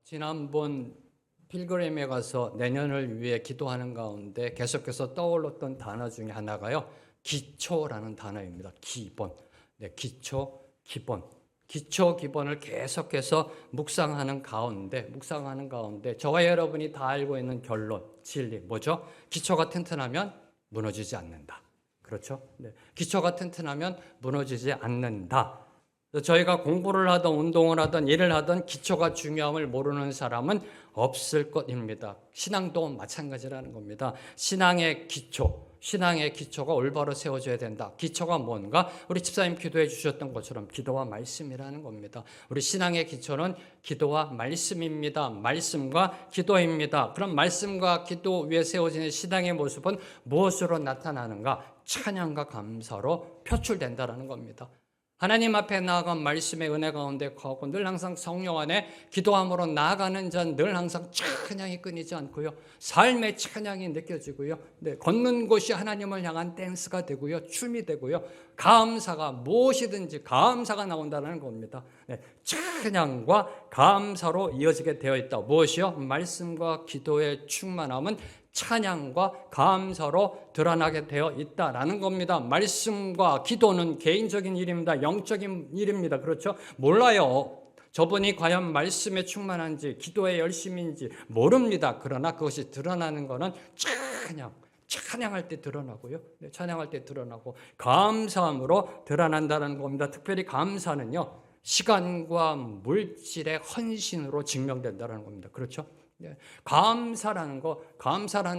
지난번 필그림에 가서 내년을 위해 기도하는 가운데 계속해서 떠올랐던 단어 중에 하나가요, 기초라는 단어입니다. 기본. 네, 기초, 기본. 기초, 기본을 계속해서 묵상하는 가운데 저와 여러분이 다 알고 있는 결론, 진리 뭐죠? 기초가 튼튼하면 무너지지 않는다. 그렇죠? 네. 기초가 튼튼하면 무너지지 않는다. 저희가 공부를 하든 운동을 하든 일을 하든 기초가 중요함을 모르는 사람은 없을 것입니다. 신앙도 마찬가지라는 겁니다. 신앙의 기초가 올바로 세워져야 된다. 기초가 뭔가? 우리 집사님 기도해 주셨던 것처럼 기도와 말씀이라는 겁니다. 우리 신앙의 기초는 기도와 말씀입니다. 말씀과 기도입니다. 그럼 말씀과 기도 위에 세워지는 신앙의 모습은 무엇으로 나타나는가? 찬양과 감사로 표출된다는 겁니다. 하나님 앞에 나아간 말씀의 은혜 가운데 거하고 늘 항상 성령 안에 기도함으로 나아가는 자는 늘 항상 찬양이 끊이지 않고요. 삶의 찬양이 느껴지고요. 네, 걷는 곳이 하나님을 향한 댄스가 되고요. 춤이 되고요. 감사가 무엇이든지 감사가 나온다는 겁니다. 네, 찬양과 감사로 이어지게 되어 있다. 무엇이요? 말씀과 기도의 충만함은 찬양과 감사로 드러나게 되어 있다라는 겁니다. 말씀과 기도는 개인적인 일입니다. 영적인 일입니다. 그렇죠? 몰라요. 저분이 과연 말씀에 충만한지 기도에 열심인지 모릅니다. 그러나 그것이 드러나는 것은 찬양할 때 드러나고요. 네, 찬양할 때 드러나고 감사함으로 드러난다는 겁니다. 특별히 감사는요, 시간과 물질의 헌신으로 증명된다는 겁니다. 그렇죠? 네, 감사라는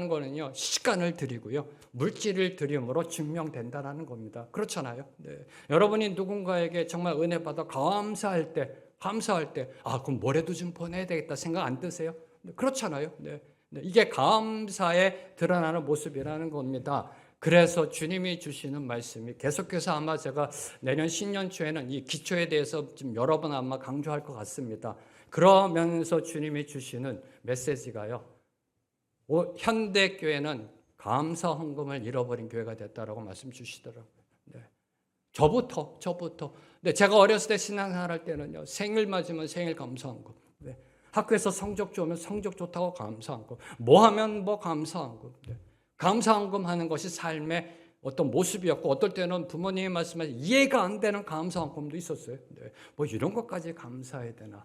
거는요, 시간을 드리고요, 물질을 드림으로 증명된다는 겁니다. 그렇잖아요. 네. 여러분이 누군가에게 정말 은혜 받아 감사할 때, 그럼 뭐라도 좀 보내야 되겠다 생각 안 드세요? 네, 그렇잖아요. 네. 네, 이게 감사에 드러나는 모습이라는 겁니다. 그래서 주님이 주시는 말씀이 계속해서 아마 제가 내년 신년 초에는 이 기초에 대해서 좀 여러 번 아마 강조할 것 같습니다. 그러면서 주님이 주시는 메시지가요, 현대교회는 감사 헌금을 잃어버린 교회가 됐다라고 말씀 주시더라고요. 네. 저부터. 네, 제가 어렸을 때 신앙생활 할 때는요, 생일 맞으면 생일 감사 헌금. 네. 학교에서 성적 좋으면 성적 좋다고 감사 헌금. 뭐 하면 뭐 감사 헌금. 네. 감사 헌금 하는 것이 삶의 어떤 모습이었고, 어떨 때는 부모님이 말씀하신 이해가 안 되는 감사 헌금도 있었어요. 네. 뭐 이런 것까지 감사해야 되나.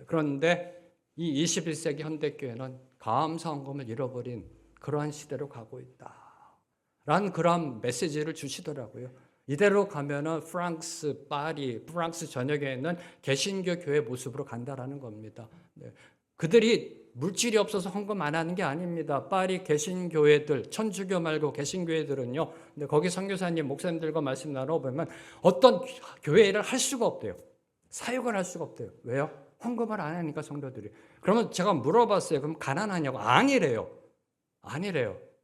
그런데 이 21세기 현대교회는 감사 헌금을 잃어버린 그러한 시대로 가고 있다 라는 그런 메시지를 주시더라고요. 이대로 가면은 프랑스 전역에 있는 개신교 교회 모습으로 간다라는 겁니다. 네. 그들이 물질이 없어서 헌금 안 하는 게 아닙니다. 파리 개신교회들, 천주교 말고 개신교회들은요, 근데 거기 선교사님, 목사님들과 말씀 나눠보면 어떤 교회를 할 수가 없대요. 사역을 할 수가 없대요. 왜요? 헌금을 안 하니까 성도들이. 그러면 제가 물어봤어요. 그럼 가난하냐고? 아니래요.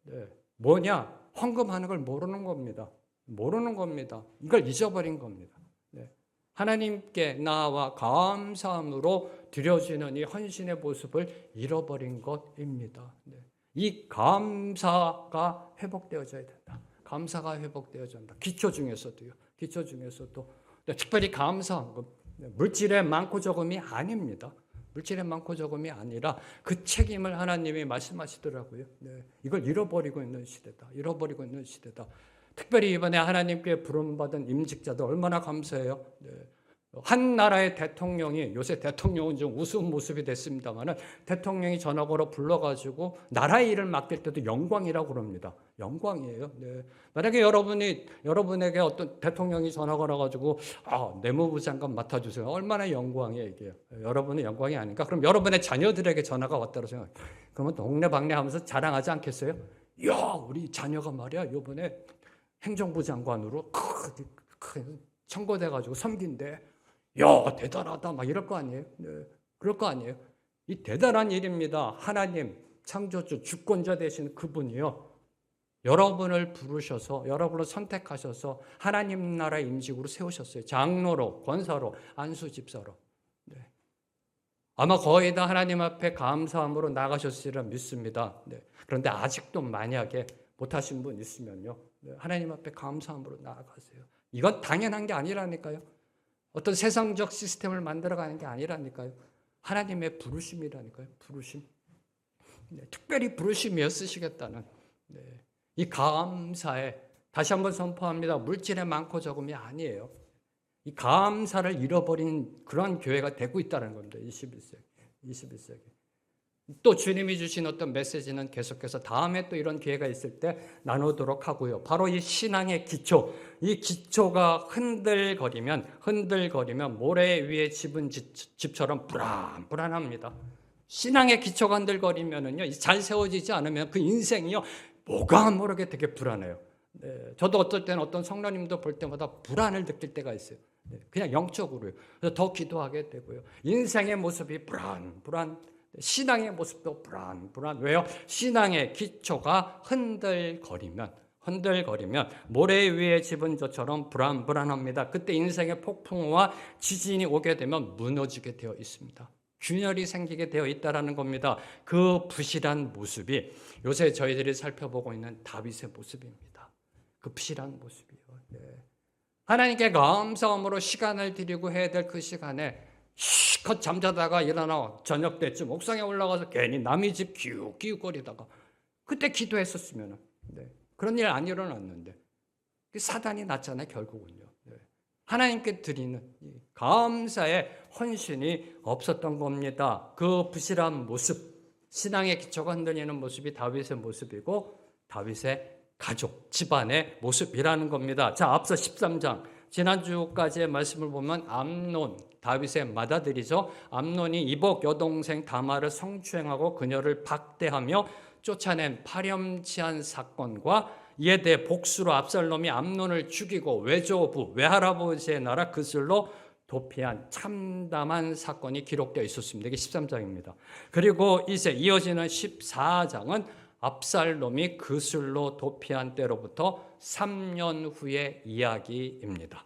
네. 뭐냐? 헌금하는 걸 모르는 겁니다. 이걸 잊어버린 겁니다. 네. 하나님께 나와 감사함으로 드려지는 이 헌신의 모습을 잃어버린 것입니다. 네. 이 감사가 회복되어져야 된다. 감사가 회복되어져야 한다. 기초 중에서도 특별히 감사헌금. 물질의 많고 적음이 아닙니다. 물질의 많고 적음이 아니라 그 책임을 하나님이 말씀하시더라고요. 네, 이걸 잃어버리고 있는 시대다. 특별히 이번에 하나님께 부름받은 임직자들 얼마나 감사해요. 네. 한 나라의 대통령이, 요새 대통령은 좀 우스운 모습이 됐습니다만, 대통령이 전화번호 불러가지고 나라의 일을 맡길 때도 영광이라고 그럽니다. 영광이에요. 네. 만약에 여러분에게 어떤 대통령이 전화 걸어가지고 내무부 장관 맡아주세요. 얼마나 영광이에요, 이게. 여러분은 영광이 아닌가? 그럼 여러분의 자녀들에게 전화가 왔다고 생각해요. 그러면 동네방네 하면서 자랑하지 않겠어요? 야, 우리 자녀가 말이야, 이번에 행정부 장관으로 청구돼가지고 섬긴대. 야, 대단하다. 막 이럴 거 아니에요? 네, 그럴 거 아니에요? 이 대단한 일입니다. 하나님, 창조주, 주권자 되신 그분이요, 여러분을 부르셔서, 여러분을 선택하셔서 하나님 나라의 임직으로 세우셨어요. 장로로, 권사로, 안수집사로. 네. 아마 거의 다 하나님 앞에 감사함으로 나가셨으리라 믿습니다. 네. 그런데 아직도 만약에 못하신 분 있으면요, 네, 하나님 앞에 감사함으로 나아가세요. 이건 당연한 게 아니라니까요. 어떤 세상적 시스템을 만들어가는 게 아니라니까요. 하나님의 부르심이라니까요. 부르심. 네, 특별히 부르심이어 쓰시겠다는 이 감사에 다시 한번 선포합니다. 물질의 많고 적음이 아니에요. 이 감사를 잃어버린 그런 교회가 되고 있다는 겁니다. 21세기. 또 주님이 주신 어떤 메시지는 계속해서 다음에 또 이런 기회가 있을 때 나누도록 하고요. 바로 이 신앙의 기초, 이 기초가 흔들거리면 모래 위에 집은 집처럼 불안합니다. 신앙의 기초가 흔들거리면은요, 잘 세워지지 않으면 그 인생이요, 뭐가 모르게 되게 불안해요. 네, 저도 어떨 때는 어떤 성도님도 볼 때마다 불안을 느낄 때가 있어요. 네, 그냥 영적으로요. 그래서 더 기도하게 되고요. 인생의 모습이 불안. 신앙의 모습도 불안. 왜요? 신앙의 기초가 흔들거리면 모래 위에 집은 저처럼 불안합니다. 그때 인생의 폭풍우와 지진이 오게 되면 무너지게 되어 있습니다. 균열이 생기게 되어 있다는 겁니다. 그 부실한 모습이 요새 저희들이 살펴보고 있는 다윗의 모습입니다. 그 부실한 모습이요. 네. 하나님께 감사함으로 시간을 드리고 해야 될 그 시간에 실컷 잠자다가 일어나 저녁 때쯤 옥상에 올라가서 괜히 남의 집 기웃기웃거리다가 그때 기도했었으면 그런 일 안 일어났는데 사단이 났잖아요. 결국은요. 하나님께 드리는 감사의 헌신이 없었던 겁니다. 그 부실한 모습, 신앙의 기초가 흔들리는 모습이 다윗의 모습이고 다윗의 가족, 집안의 모습이라는 겁니다. 자, 앞서 13장 지난주까지의 말씀을 보면 암논, 다윗의 맏아들이죠. 암논이 이복 여동생 다말을 성추행하고 그녀를 박대하며 쫓아낸 파렴치한 사건과 이에 대해 복수로 압살롬이 암논을 죽이고 외조부, 외할아버지의 나라 그슬로 도피한 참담한 사건이 기록되어 있었습니다. 이게 13장입니다. 그리고 이제 이어지는 14장은 압살롬이 그슬로 도피한 때로부터 3년 후의 이야기입니다.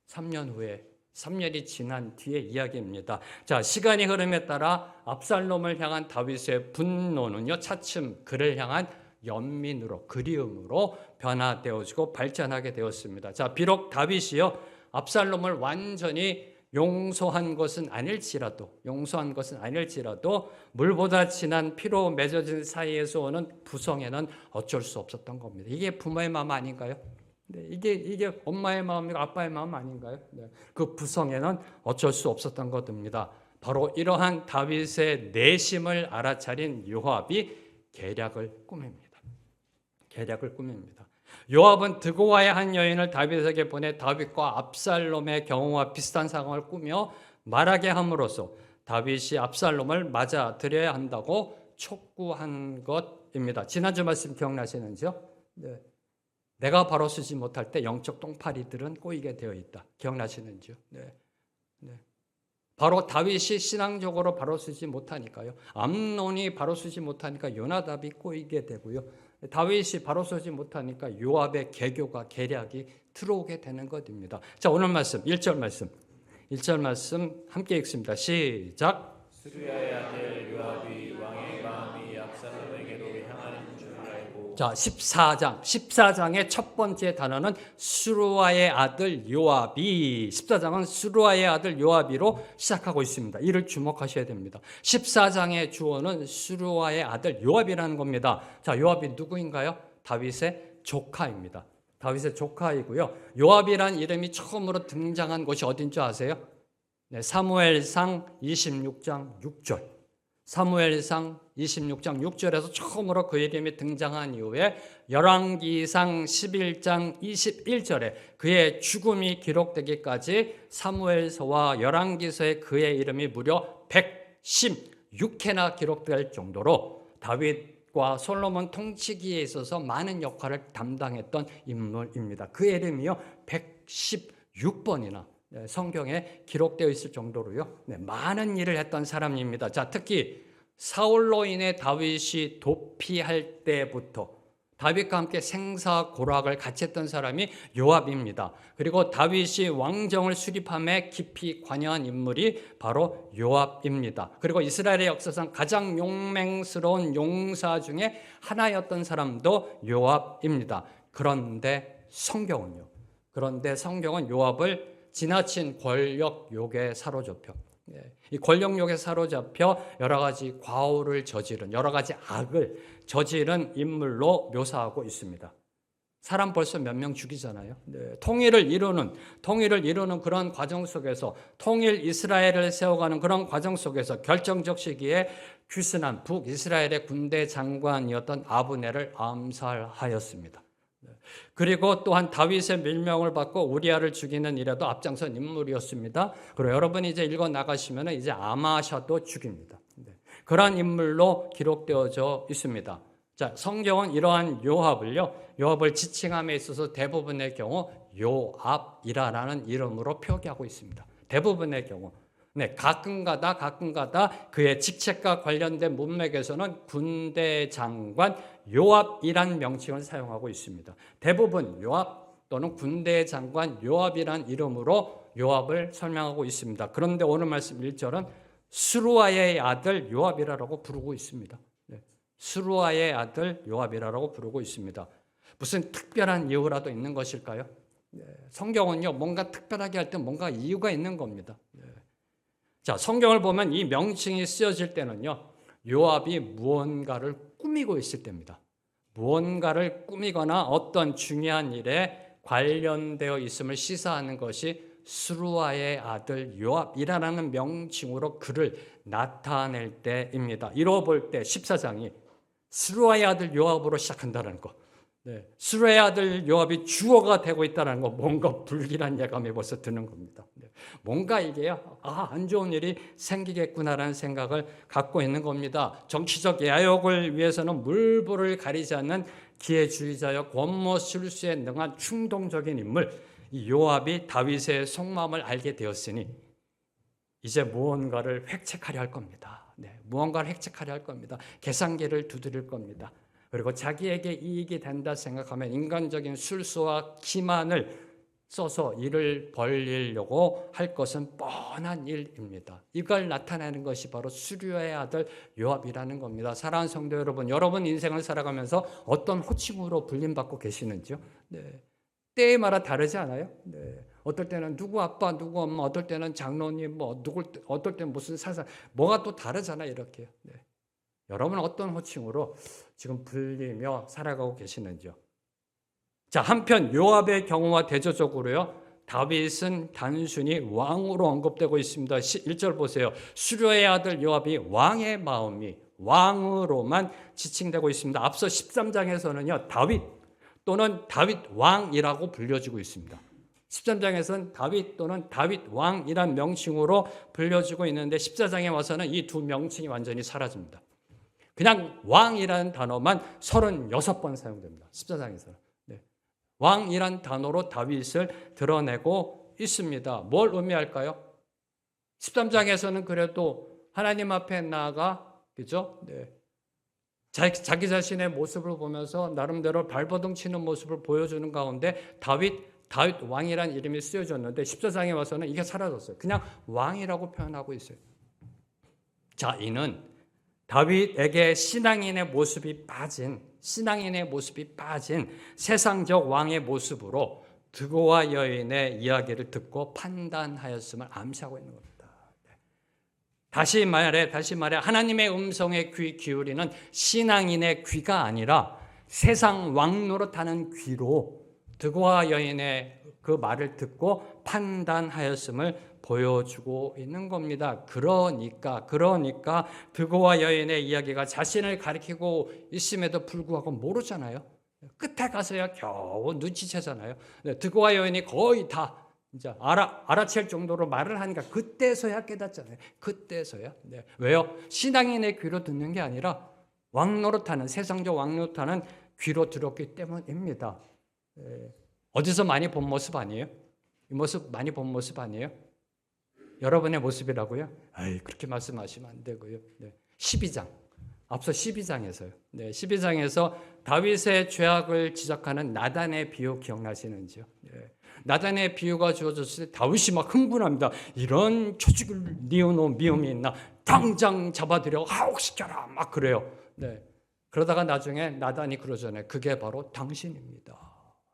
3년이 지난 뒤의 이야기입니다. 자, 시간이 흐름에 따라 압살롬을 향한 다윗의 분노는요, 차츰 그를 향한 연민으로, 그리움으로 변화되어지고 발전하게 되었습니다. 자, 비록 다윗이요, 압살롬을 완전히 용서한 것은 아닐지라도 물보다 진한 피로 맺어진 사이에서 오는 부성에는 어쩔 수 없었던 겁니다. 이게 부모의 마음 아닌가요? 네, 이게 엄마의 마음이고 아빠의 마음 아닌가요? 네, 그 부성에는 어쩔 수 없었던 것입니다. 바로 이러한 다윗의 내심을 알아차린 요압이 계략을 꾸밉니다. 요압은 드고아의 한 여인을 다윗에게 보내 다윗과 압살롬의 경우와 비슷한 상황을 꾸며 말하게 함으로써 다윗이 압살롬을 맞아들여야 한다고 촉구한 것입니다. 지난주 말씀 기억나시는지요? 네. 내가 바로 쓰지 못할 때 영적 똥파리들은 꼬이게 되어 있다. 기억나시는지요? 네. 바로 다윗이 신앙적으로 바로 쓰지 못하니까요. 암논이 바로 쓰지 못하니까 요나답이 꼬이게 되고요. 다윗이 바로 서지 못하니까 요압의 계교가 계략이 들어오게 되는 것입니다. 자, 오늘 말씀 1절 말씀 함께 읽습니다. 시작. 스루야의 아들 요압이 왕의 마음이 압살롬에게로 향하는 줄 알고. 자, 14장의 첫 번째 단어는 스루아의 아들 요압이, 14장은 스루아의 아들 요압이로 시작하고 있습니다. 이를 주목하셔야 됩니다. 14장의 주어는 스루아의 아들 요압이라는 겁니다. 자, 요압이 누구인가요? 다윗의 조카입니다. 다윗의 조카이고요. 요압이란 이름이 처음으로 등장한 곳이 어딘 줄 아세요? 네, 사무엘상 26장 6절. 사무엘상 26장 6절에서 처음으로 그 이름이 등장한 이후에 열왕기상 11장 21절에 그의 죽음이 기록되기까지 사무엘서와 열왕기서에 그의 이름이 무려 116회나 기록될 정도로 다윗과 솔로몬 통치기에 있어서 많은 역할을 담당했던 인물입니다. 그의 이름이요 116번이나 성경에 기록되어 있을 정도로요. 많은 일을 했던 사람입니다. 자, 특히 사울로 인해 다윗이 도피할 때부터 다윗과 함께 생사고락을 같이 했던 사람이 요압입니다. 그리고 다윗이 왕정을 수립함에 깊이 관여한 인물이 바로 요압입니다. 그리고 이스라엘의 역사상 가장 용맹스러운 용사 중에 하나였던 사람도 요압입니다. 그런데 성경은 요압을 지나친 권력 욕에 사로잡혀 이 권력욕에 사로잡혀 여러 가지 과오를 저지른, 여러 가지 악을 저지른 인물로 묘사하고 있습니다. 사람 벌써 몇 명 죽이잖아요. 통일을 이루는 그런 과정 속에서, 통일 이스라엘을 세워가는 그런 과정 속에서 결정적 시기에 귀순한 북이스라엘의 군대 장관이었던 아브넬을 암살하였습니다. 그리고 또한 다윗의 밀명을 받고 우리아를 죽이는 일에도 앞장선 인물이었습니다. 그리고 여러분이 이제 읽어 나가시면 이제 아마샤도 죽입니다. 그러한 인물로 기록되어져 있습니다. 자, 성경은 이러한 요압을 지칭함에 있어서 대부분의 경우 요압이라는 이름으로 표기하고 있습니다. 대부분의 경우. 가끔가다 그의 직책과 관련된 문맥에서는 군대 장관 요압이란 명칭을 사용하고 있습니다. 대부분 요압 또는 군대 장관 요압이란 이름으로 요압을 설명하고 있습니다. 그런데 오늘 말씀 1절은 스루아의 아들 요압이라고 부르고 있습니다. 스루아의 아들 요압이라고 부르고 있습니다. 무슨 특별한 이유라도 있는 것일까요? 성경은요, 뭔가 특별하게 할 때 뭔가 이유가 있는 겁니다. 자, 성경을 보면 이 명칭이 쓰여질 때는요, 요압이 무언가를 꾸미고 있을 때입니다. 무언가를 꾸미거나 어떤 중요한 일에 관련되어 있음을 시사하는 것이 스루아의 아들 요압이라는 명칭으로 그를 나타낼 때입니다. 이로 볼 때 14장이 스루아의 아들 요압으로 시작한다는 거, 스루아의 아들 요압이 주어가 되고 있다는 거, 뭔가 불길한 예감이 벌써 드는 겁니다. 뭔가 이게 안 좋은 일이 생기겠구나라는 생각을 갖고 있는 겁니다. 정치적 야욕을 위해서는 물불을 가리지 않는 기회주의자여 권모 술수에 능한 충동적인 인물, 이 요압이 다윗의 속마음을 알게 되었으니 이제 무언가를 획책하려 할 겁니다. 무언가를 획책하려 할 겁니다. 계산기를 두드릴 겁니다. 그리고 자기에게 이익이 된다 생각하면 인간적인 술수와 기만을 써서 일을 벌리려고 할 것은 뻔한 일입니다. 이걸 나타내는 것이 바로 스루아의 아들 요압이라는 겁니다. 사랑하는 성도 여러분, 여러분 인생을 살아가면서 어떤 호칭으로 불림받고 계시는지요? 때에 따라 다르지 않아요? 어떨 때는 누구 아빠, 누구 엄마, 어떨 때는 장로님, 어떨 때는 무슨 사상, 뭐가 또 다르잖아요, 이렇게. 여러분은 어떤 호칭으로 지금 불리며 살아가고 계시는지요? 자, 한편 요압의 경우와 대조적으로요, 다윗은 단순히 왕으로 언급되고 있습니다. 1절 보세요. 스루아의 아들 요압이 왕의 마음이 왕으로만 지칭되고 있습니다. 앞서 13장에서는요, 다윗 또는 다윗 왕이라고 불려지고 있습니다. 13장에서는 다윗 또는 다윗 왕이란 명칭으로 불려지고 있는데 14장에 와서는 이 두 명칭이 완전히 사라집니다. 그냥 왕이라는 단어만 36번 사용됩니다. 14장에서는. 왕이란 단어로 다윗을 드러내고 있습니다. 뭘 의미할까요? 13장에서는 그래도 하나님 앞에 나아가, 그죠? 자기 자신의 모습을 보면서 나름대로 발버둥 치는 모습을 보여주는 가운데 다윗 왕이란 이름이 쓰여졌는데 14장에 와서는 이게 사라졌어요. 그냥 왕이라고 표현하고 있어요. 자, 이는 다윗에게 신앙인의 모습이 빠진 세상적 왕의 모습으로 드고와 여인의 이야기를 듣고 판단하였음을 암시하고 있는 겁니다. 다시 말해 하나님의 음성에 귀 기울이는 신앙인의 귀가 아니라 세상 왕 노릇하는 귀로 드고와 여인의 그 말을 듣고 판단하였음을 보여주고 있는 겁니다. 그러니까 드고와 여인의 이야기가 자신을 가리키고 있음에도 불구하고 모르잖아요. 끝에 가서야 겨우 눈치채잖아요. 드고와 여인이 거의 다 이제 알아챌 정도로 말을 하니까 그때서야 깨닫잖아요. 그때서야. 왜요? 신앙인의 귀로 듣는 게 아니라 왕노릇하는, 세상적 왕노릇하는 귀로 들었기 때문입니다. 어디서 많이 본 모습 아니에요? 이 모습 많이 본 모습 아니에요? 여러분의 모습이라고요? 그렇게 말씀하시면 안 되고요. 12장. 앞서 12장에서요. 12장에서 다윗의 죄악을 지적하는 나단의 비유 기억나시는지요? 나단의 비유가 주어졌을 때 다윗이 막 흥분합니다. 이런 초죽을 뉘어놓은 미움이 있나? 당장 잡아들여 하옥시켜라! 막 그래요. 그러다가 나중에 나단이 그러잖아요. 그게 바로 당신입니다.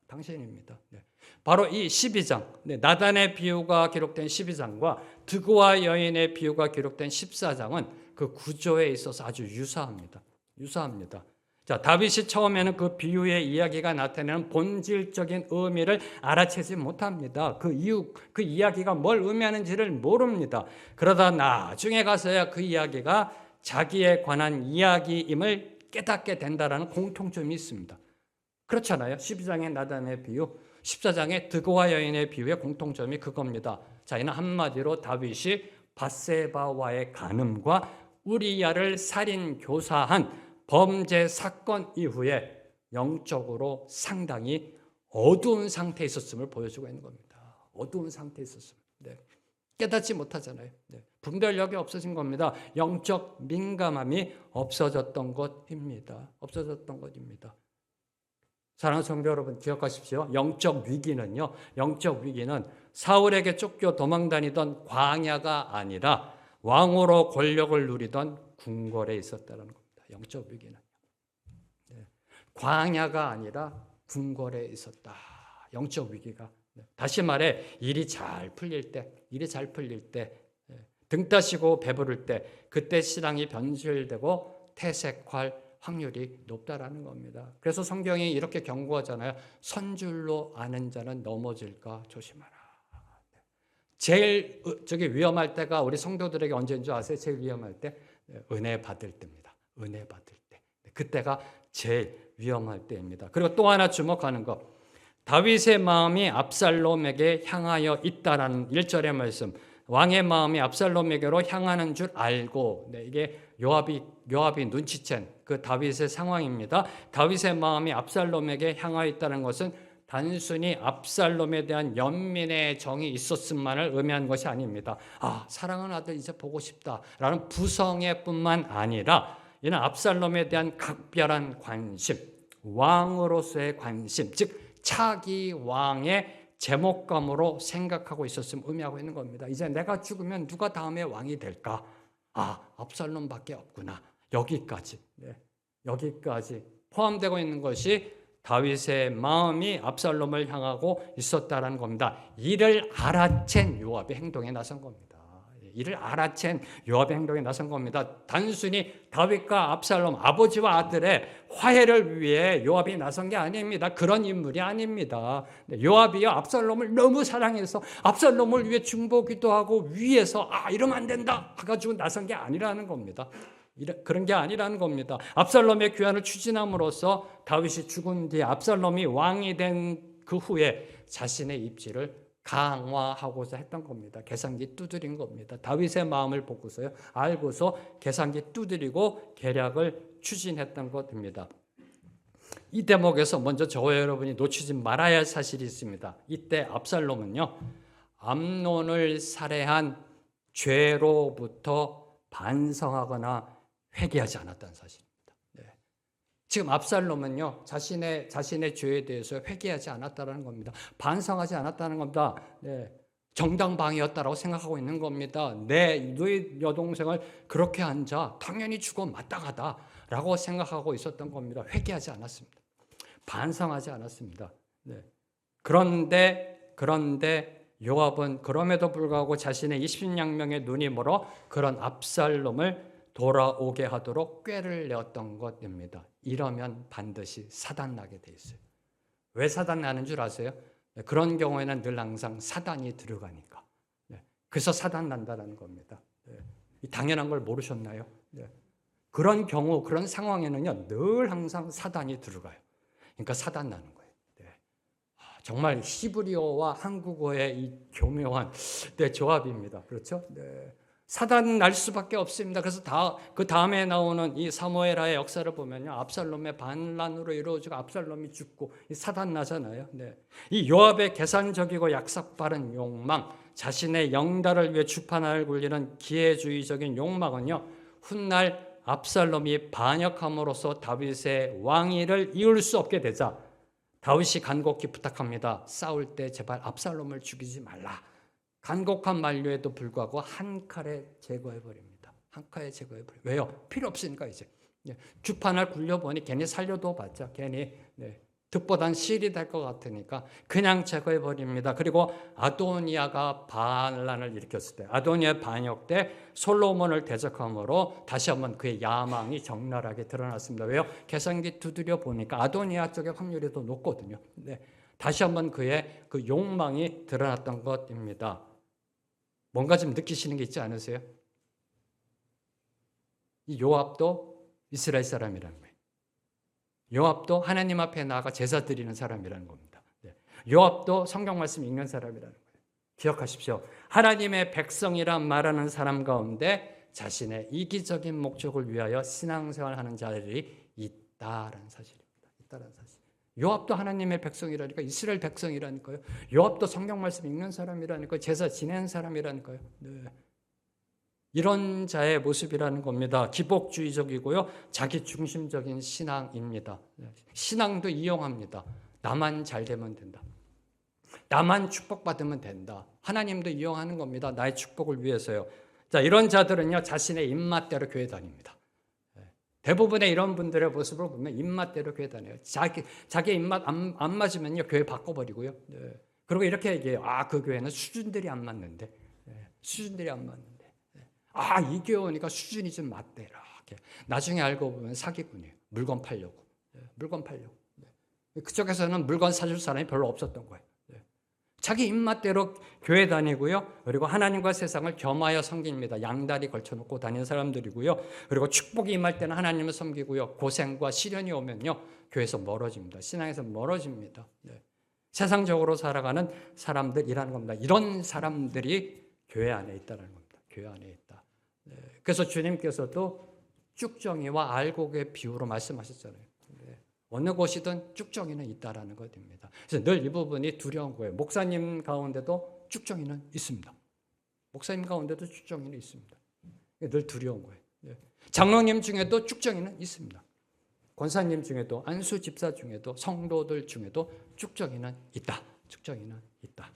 당신입니다. 네. 바로 이 12장, 네, 나단의 비유가 기록된 12장과 드고와 여인의 비유가 기록된 14장은 그 구조에 있어서 아주 유사합니다. 유사합니다. 자, 다윗이 처음에는 그 비유의 이야기가 나타내는 본질적인 의미를 알아채지 못합니다. 그 이유, 그 이야기가 뭘 의미하는지를 모릅니다. 그러다 나중에 가서야 그 이야기가 자기에 관한 이야기임을 깨닫게 된다는 공통점이 있습니다. 그렇잖아요. 12장의 나단의 비유, 14장의 드고와 여인의 비유의 공통점이 그겁니다. 자, 이는 한마디로 다윗이 밧세바와의 간음과 우리야를 살인 교사한 범죄 사건 이후에 영적으로 상당히 어두운 상태에 있었음을 보여주고 있는 겁니다. 어두운 상태에 있었음. 네. 깨닫지 못하잖아요. 네. 분별력이 없어진 겁니다. 영적 민감함이 없어졌던 것입니다. 없어졌던 것입니다. 사랑하는 성도 여러분, 기억하십시오. 영적 위기는 사울에게 쫓겨 도망다니던 광야가 아니라 왕으로 권력을 누리던 궁궐에 있었다는 겁니다. 영적 위기는 광야가 아니라 궁궐에 있었다. 영적 위기가. 다시 말해 일이 잘 풀릴 때, 등 따시고 배부를 때, 그때 신앙이 변질되고 퇴색할 확률이 높다라는 겁니다. 그래서 성경이 이렇게 경고하잖아요. 선줄로 아는 자는 넘어질까 조심하라. 제일 위험할 때가 우리 성도들에게 언제인 줄 아세요? 제일 위험할 때 은혜 받을 때입니다. 은혜 받을 때. 그때가 제일 위험할 때입니다. 그리고 또 하나 주목하는 것. 다윗의 마음이 압살롬에게 향하여 있다라는 1절의 말씀. 왕의 마음이 압살롬에게로 향하는 줄 알고, 이게 요압이 눈치챈 그 다윗의 상황입니다. 다윗의 마음이 압살롬에게 향하여 있다는 것은 단순히 압살롬에 대한 연민의 정이 있었음만을 의미한 것이 아닙니다. 아, 사랑하는 아들 이제 보고 싶다라는 부성애뿐만 아니라 이는 압살롬에 대한 각별한 관심, 왕으로서의 관심, 즉 차기 왕의 제목감으로 생각하고 있었음을 의미하고 있는 겁니다. 이제 내가 죽으면 누가 다음에 왕이 될까? 아, 압살롬밖에 없구나. 여기까지 포함되고 있는 것이 다윗의 마음이 압살롬을 향하고 있었다라는 겁니다. 이를 알아챈 요압의 행동에 나선 겁니다. 이를 알아챈 요압의 행동에 나선 겁니다. 단순히 다윗과 압살롬, 아버지와 아들의 화해를 위해 요압이 나선 게 아닙니다. 그런 인물이 아닙니다. 요압이요, 압살롬을 너무 사랑해서 압살롬을 위해 중보기도 하고 위해서 이러면 안 된다 해가지고 나선 게 아니라는 겁니다. 그런 게 아니라는 겁니다. 압살롬의 귀환을 추진함으로써 다윗이 죽은 뒤에 압살롬이 왕이 된 그 후에 자신의 입지를 강화하고자 했던 겁니다. 계산기 두드린 겁니다. 다윗의 마음을 보고서요, 알고서 계산기 두드리고 계략을 추진했던 것입니다. 이 대목에서 먼저 저와 여러분이 놓치지 말아야 할 사실이 있습니다. 이때 압살롬은요, 암논을 살해한 죄로부터 반성하거나 회개하지 않았다는 사실입니다. 지금 압살롬은요, 자신의 죄에 대해서 회개하지 않았다는 겁니다. 반성하지 않았다는 겁니다. 정당방위였다라고 생각하고 있는 겁니다. 너의 여동생을 그렇게 한 자 당연히 죽어 마땅하다라고 생각하고 있었던 겁니다. 회개하지 않았습니다. 반성하지 않았습니다. 그런데 요압은 그럼에도 불구하고 자신의 20냥명의 눈이 멀어 그런 압살롬을 돌아오게 하도록 꾀를 내었던 것입니다. 이러면 반드시 사단나게 돼 있어요. 왜 사단나는 줄 아세요? 그런 경우에는 늘 항상 사단이 들어가니까. 그래서 사단난다는 겁니다. 당연한 걸 모르셨나요? 그런 경우, 그런 상황에는요, 늘 항상 사단이 들어가요. 그러니까 사단나는 거예요. 정말 히브리어와 한국어의 이 교묘한 조합입니다. 그렇죠? 사단 날 수밖에 없습니다. 그래서 그 다음에 나오는 이 사무엘하의 역사를 보면요, 압살롬의 반란으로 이루어지고 압살롬이 죽고 사단 나잖아요. 이 요압의 계산적이고 약삭빠른 욕망, 자신의 영달을 위해 주판을 굴리는 기회주의적인 욕망은요, 훗날 압살롬이 반역함으로써 다윗의 왕위를 이을 수 없게 되자 다윗이 간곡히 부탁합니다. 싸울 때 제발 압살롬을 죽이지 말라. 간곡한 만류에도 불구하고 한 칼에 제거해버립니다. 한 칼에 제거해버려요. 왜요? 필요 없으니까 이제. 주판을 굴려보니 괜히 살려도 봤자 괜히 득보단 실이 될 것 같으니까 그냥 제거해 버립니다. 그리고 아도니아가 반란을 일으켰을 때, 아도니아 반역 때 솔로몬을 대적함으로 다시 한번 그의 야망이 적나라하게 드러났습니다. 왜요? 계산기 두드려 보니까 아도니아 쪽의 확률이 더 높거든요. 네. 다시 한번 그의 그 욕망이 드러났던 것입니다. 뭔가 좀 느끼시는 게 있지 않으세요? 이 요압도 이스라엘 사람이라는 거예요. 요압도 하나님 앞에 나아가 제사 드리는 사람이라는 겁니다. 요압도 성경 말씀 읽는 사람이라는 거예요. 기억하십시오. 하나님의 백성이란 말하는 사람 가운데 자신의 이기적인 목적을 위하여 신앙생활하는 자들이 있다라는 사실입니다. 있다라는 사실. 요압도 하나님의 백성이라니까, 이스라엘 백성이라니까요. 요압도 성경 말씀 읽는 사람이라니까요. 제사 지내는 사람이라니까요. 네. 이런 자의 모습이라는 겁니다. 기복주의적이고요. 자기중심적인 신앙입니다. 신앙도 이용합니다. 나만 잘 되면 된다. 나만 축복받으면 된다. 하나님도 이용하는 겁니다. 나의 축복을 위해서요. 자, 이런 자들은요, 자신의 입맛대로 교회 다닙니다. 대부분의 이런 분들의 모습을 보면 입맛대로 교회 다녀요. 자기 입맛 안 맞으면요, 교회 바꿔버리고요. 그리고 이렇게 얘기해요. 아, 그 교회는 수준들이 안 맞는데. 수준들이 안 맞는데. 아, 이 교회 오니까 수준이 좀 맞대. 이렇게. 나중에 알고 보면 사기꾼이에요. 물건 팔려고. 물건 팔려고. 그쪽에서는 물건 사줄 사람이 별로 없었던 거예요. 자기 입맛대로 교회 다니고요. 그리고 하나님과 세상을 겸하여 섬깁니다. 양다리 걸쳐놓고 다니는 사람들이고요. 그리고 축복이 임할 때는 하나님을 섬기고요. 고생과 시련이 오면요, 교회에서 멀어집니다. 신앙에서 멀어집니다. 세상적으로 살아가는 사람들이라는 겁니다. 이런 사람들이 교회 안에 있다는 겁니다. 교회 안에 있다. 그래서 주님께서도 쭉정이와 알곡의 비유로 말씀하셨잖아요. 어느 곳이든 쭉정이는 있다라는 것입니다. 그래서 늘 이 부분이 두려운 거예요. 목사님 가운데도 쭉정이는 있습니다. 목사님 가운데도 쭉정이는 있습니다. 늘 두려운 거예요. 장로님 중에도 쭉정이는 있습니다. 권사님 중에도, 안수 집사 중에도, 성도들 중에도 쭉정이는 있다. 쭉정이는 있다.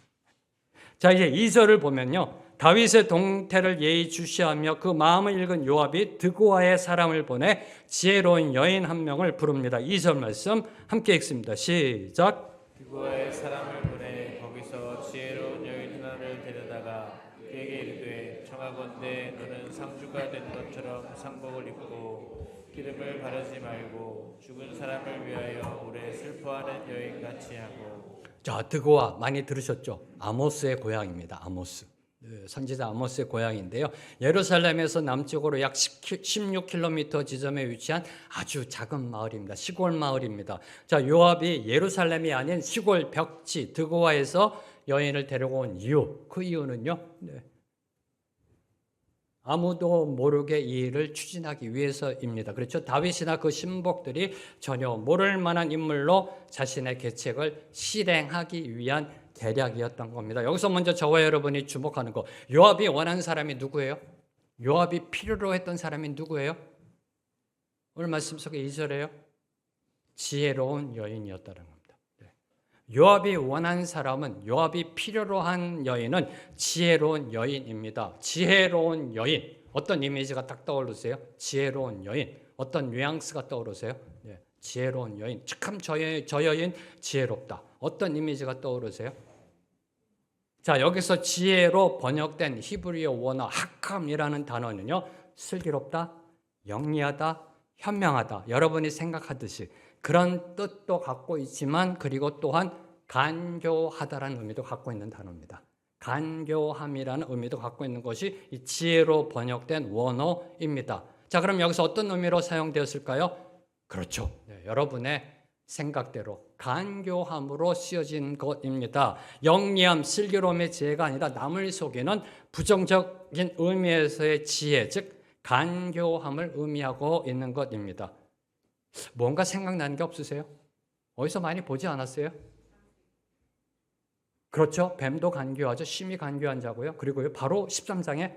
자, 이제 2절을 보면요, 다윗의 동태를 예의주시하며 그 마음을 읽은 요압이 드고아의 사람을 보내 지혜로운 여인 한 명을 부릅니다. 2절 말씀 함께 읽습니다. 시작. 드고아의 사람을 보내 거기서 지혜로운 여인 하나를 데려다가 그에게 이르되, 청하건대 너는 상주가 된 것처럼 상복을 입고 기름을 바르지 말고 죽은 사람을 위하여 오래 슬퍼하는 여인같이 하고. 자, 드고아 많이 들으셨죠? 아모스의 고향입니다. 아모스. 선지자 아모스의 고향인데요. 예루살렘에서 남쪽으로 약 16km 지점에 위치한 아주 작은 마을입니다. 시골 마을입니다. 자, 요압이 예루살렘이 아닌 시골 벽지 드고아에서 여인을 데려온 이유, 그 이유는요, 아무도 모르게 이 일을 추진하기 위해서입니다. 그렇죠? 다윗이나 그 신복들이 전혀 모를 만한 인물로 자신의 계책을 실행하기 위한 계략이었던 겁니다. 여기서 먼저 저와 여러분이 주목하는 거, 요압이 원한 사람이 누구예요? 요압이 필요로 했던 사람이 누구예요? 오늘 말씀 속에 2절에요. 지혜로운 여인이었다는 겁니다. 요압이 원한 사람은, 요압이 필요로 한 여인은 지혜로운 여인입니다. 지혜로운 여인, 어떤 이미지가 딱 떠오르세요? 지혜로운 여인, 어떤 뉘앙스가 떠오르세요? 지혜로운 여인, 참 저 여인 지혜롭다. 어떤 이미지가 떠오르세요? 자, 여기서 지혜로 번역된 히브리어 원어 하캄이라는 단어는요, 슬기롭다, 영리하다, 현명하다, 여러분이 생각하듯이 그런 뜻도 갖고 있지만, 그리고 또한 간교하다라는 의미도 갖고 있는 단어입니다. 간교함이라는 의미도 갖고 있는 것이 이 지혜로 번역된 원어입니다. 자, 그럼 여기서 어떤 의미로 사용되었을까요? 그렇죠. 여러분의 생각대로 간교함으로 쓰여진 것입니다. 영리함, 슬기로움의 지혜가 아니라 남을 속이는 부정적인 의미에서의 지혜, 즉 간교함을 의미하고 있는 것입니다. 뭔가 생각나는 게 없으세요? 어디서 많이 보지 않았어요? 그렇죠. 뱀도 간교하죠. 심히 간교한 자고요. 그리고요, 바로 13장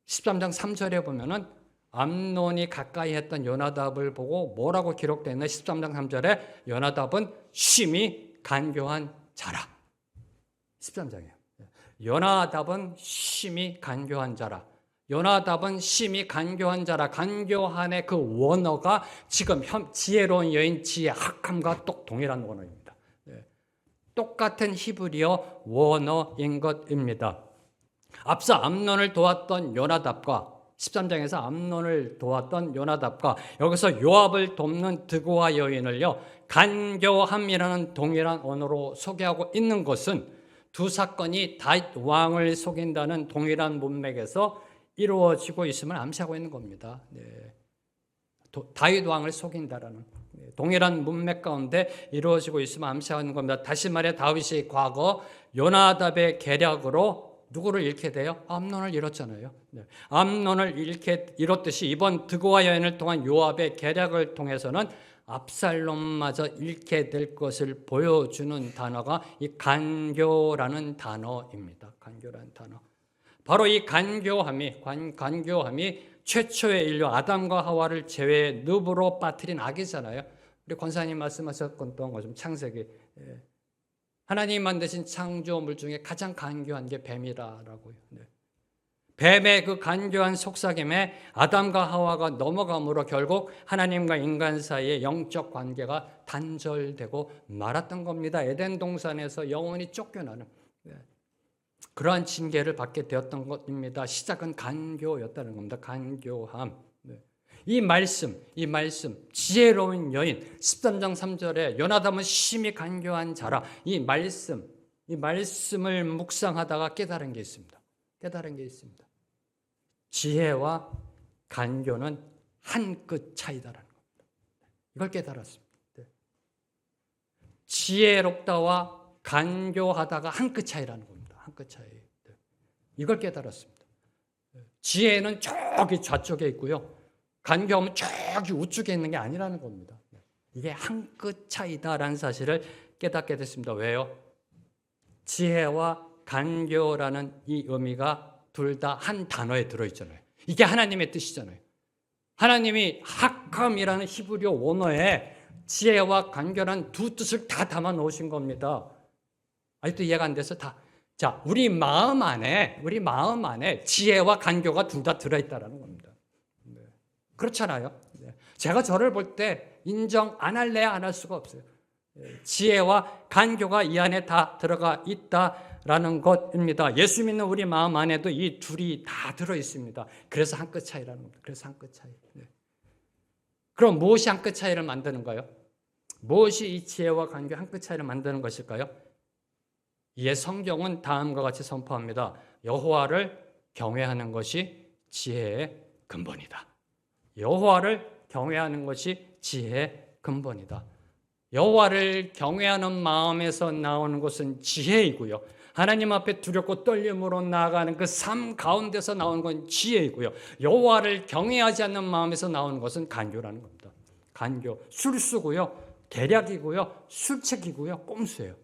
3절에 보면은 암논이 가까이 했던 요나답을 보고 뭐라고 기록되어 있나? 13장 3절에 요나답은 심히 간교한 자라. 13장이에요. 요나답은 심히 간교한 자라. 요나답은 심히 간교한 자라. 간교한의 그 원어가 지금 지혜로운 여인 지혜 학함과 동일한 원어입니다. 똑같은 히브리어 원어인 것입니다. 앞서 암논을 도왔던 요나답과 13장에서 암논을 도왔던 요나답과 여기서 요압을 돕는 드고와 여인을요, 간교함이라는 동일한 언어로 소개하고 있는 것은 두 사건이 다윗 왕을 속인다는 동일한 문맥에서 이루어지고 있음을 암시하고 있는 겁니다. 다윗 왕을 속인다라는 동일한 문맥 가운데 이루어지고 있음을 암시하는 겁니다. 다시 말해 다윗이 과거 요나답의 계략으로 누구를 잃게 돼요? 암논을 잃었잖아요. 암논을 잃었듯이 이번 드고와 여인을 통한 요압의 계략을 통해서는 압살롬마저 잃게 될 것을 보여주는 단어가 이 간교라는 단어입니다. 간교라는 단어. 바로 이 간교함이 최초의 인류 아담과 하와를 제외해 늪으로 빠뜨린 악이잖아요. 우리 권사님 말씀하셨던 것처럼 창세기 하나님 만드신 창조물 중에 가장 간교한 게 뱀이라고요. 뱀의 그 간교한 속삭임에 아담과 하와가 넘어감으로 결국 하나님과 인간 사이의 영적 관계가 단절되고 말았던 겁니다. 에덴 동산에서 영원히 쫓겨나는 그러한 징계를 받게 되었던 것입니다. 시작은 간교였다는 겁니다. 간교함. 이 말씀, 지혜로운 여인, 13장 3절에 요나답은 심히 간교한 자라. 이 말씀을 묵상하다가 깨달은 게 있습니다. 지혜와 간교는 한 끗 차이다라는 겁니다. 이걸 깨달았습니다. 지혜롭다와 간교하다가 한 끗 차이라는 겁니다. 한 끗 차이. 이걸 깨달았습니다. 지혜는 저기 좌쪽에 있고요. 간교함은 저기 우측에 있는 게 아니라는 겁니다. 이게 한 끗 차이다라는 사실을 깨닫게 됐습니다. 왜요? 지혜와 간교라는 이 의미가 둘 다 한 단어에 들어있잖아요. 이게 하나님의 뜻이잖아요. 하나님이 학함이라는 히브리어 원어에 지혜와 간교란 두 뜻을 다 담아 놓으신 겁니다. 아직도 이해가 안 돼서 자, 우리 마음 안에 지혜와 간교가 둘 다 들어있다라는 겁니다. 그렇잖아요. 제가 저를 볼 때 인정 안 할래야 안 할 수가 없어요. 지혜와 간교가 이 안에 다 들어가 있다라는 것입니다. 예수 믿는 우리 마음 안에도 이 둘이 다 들어 있습니다. 그래서 한 끗 차이라는 겁니다. 그래서 한 끗 차이. 그럼 무엇이 한 끗 차이를 만드는가요? 무엇이 이 지혜와 간교 한 끗 차이를 만드는 것일까요? 이에 성경은 다음과 같이 선포합니다. 여호와를 경외하는 것이 지혜의 근본이다. 여호와를 경외하는 것이 지혜의 근본이다. 여호와를 경외하는 마음에서 나오는 것은 지혜이고요. 하나님 앞에 두렵고 떨림으로 나아가는 그 삶 가운데서 나오는 건 지혜이고요. 여호와를 경외하지 않는 마음에서 나오는 것은 간교라는 겁니다. 간교, 술수고요. 계략이고요. 술책이고요. 꼼수예요.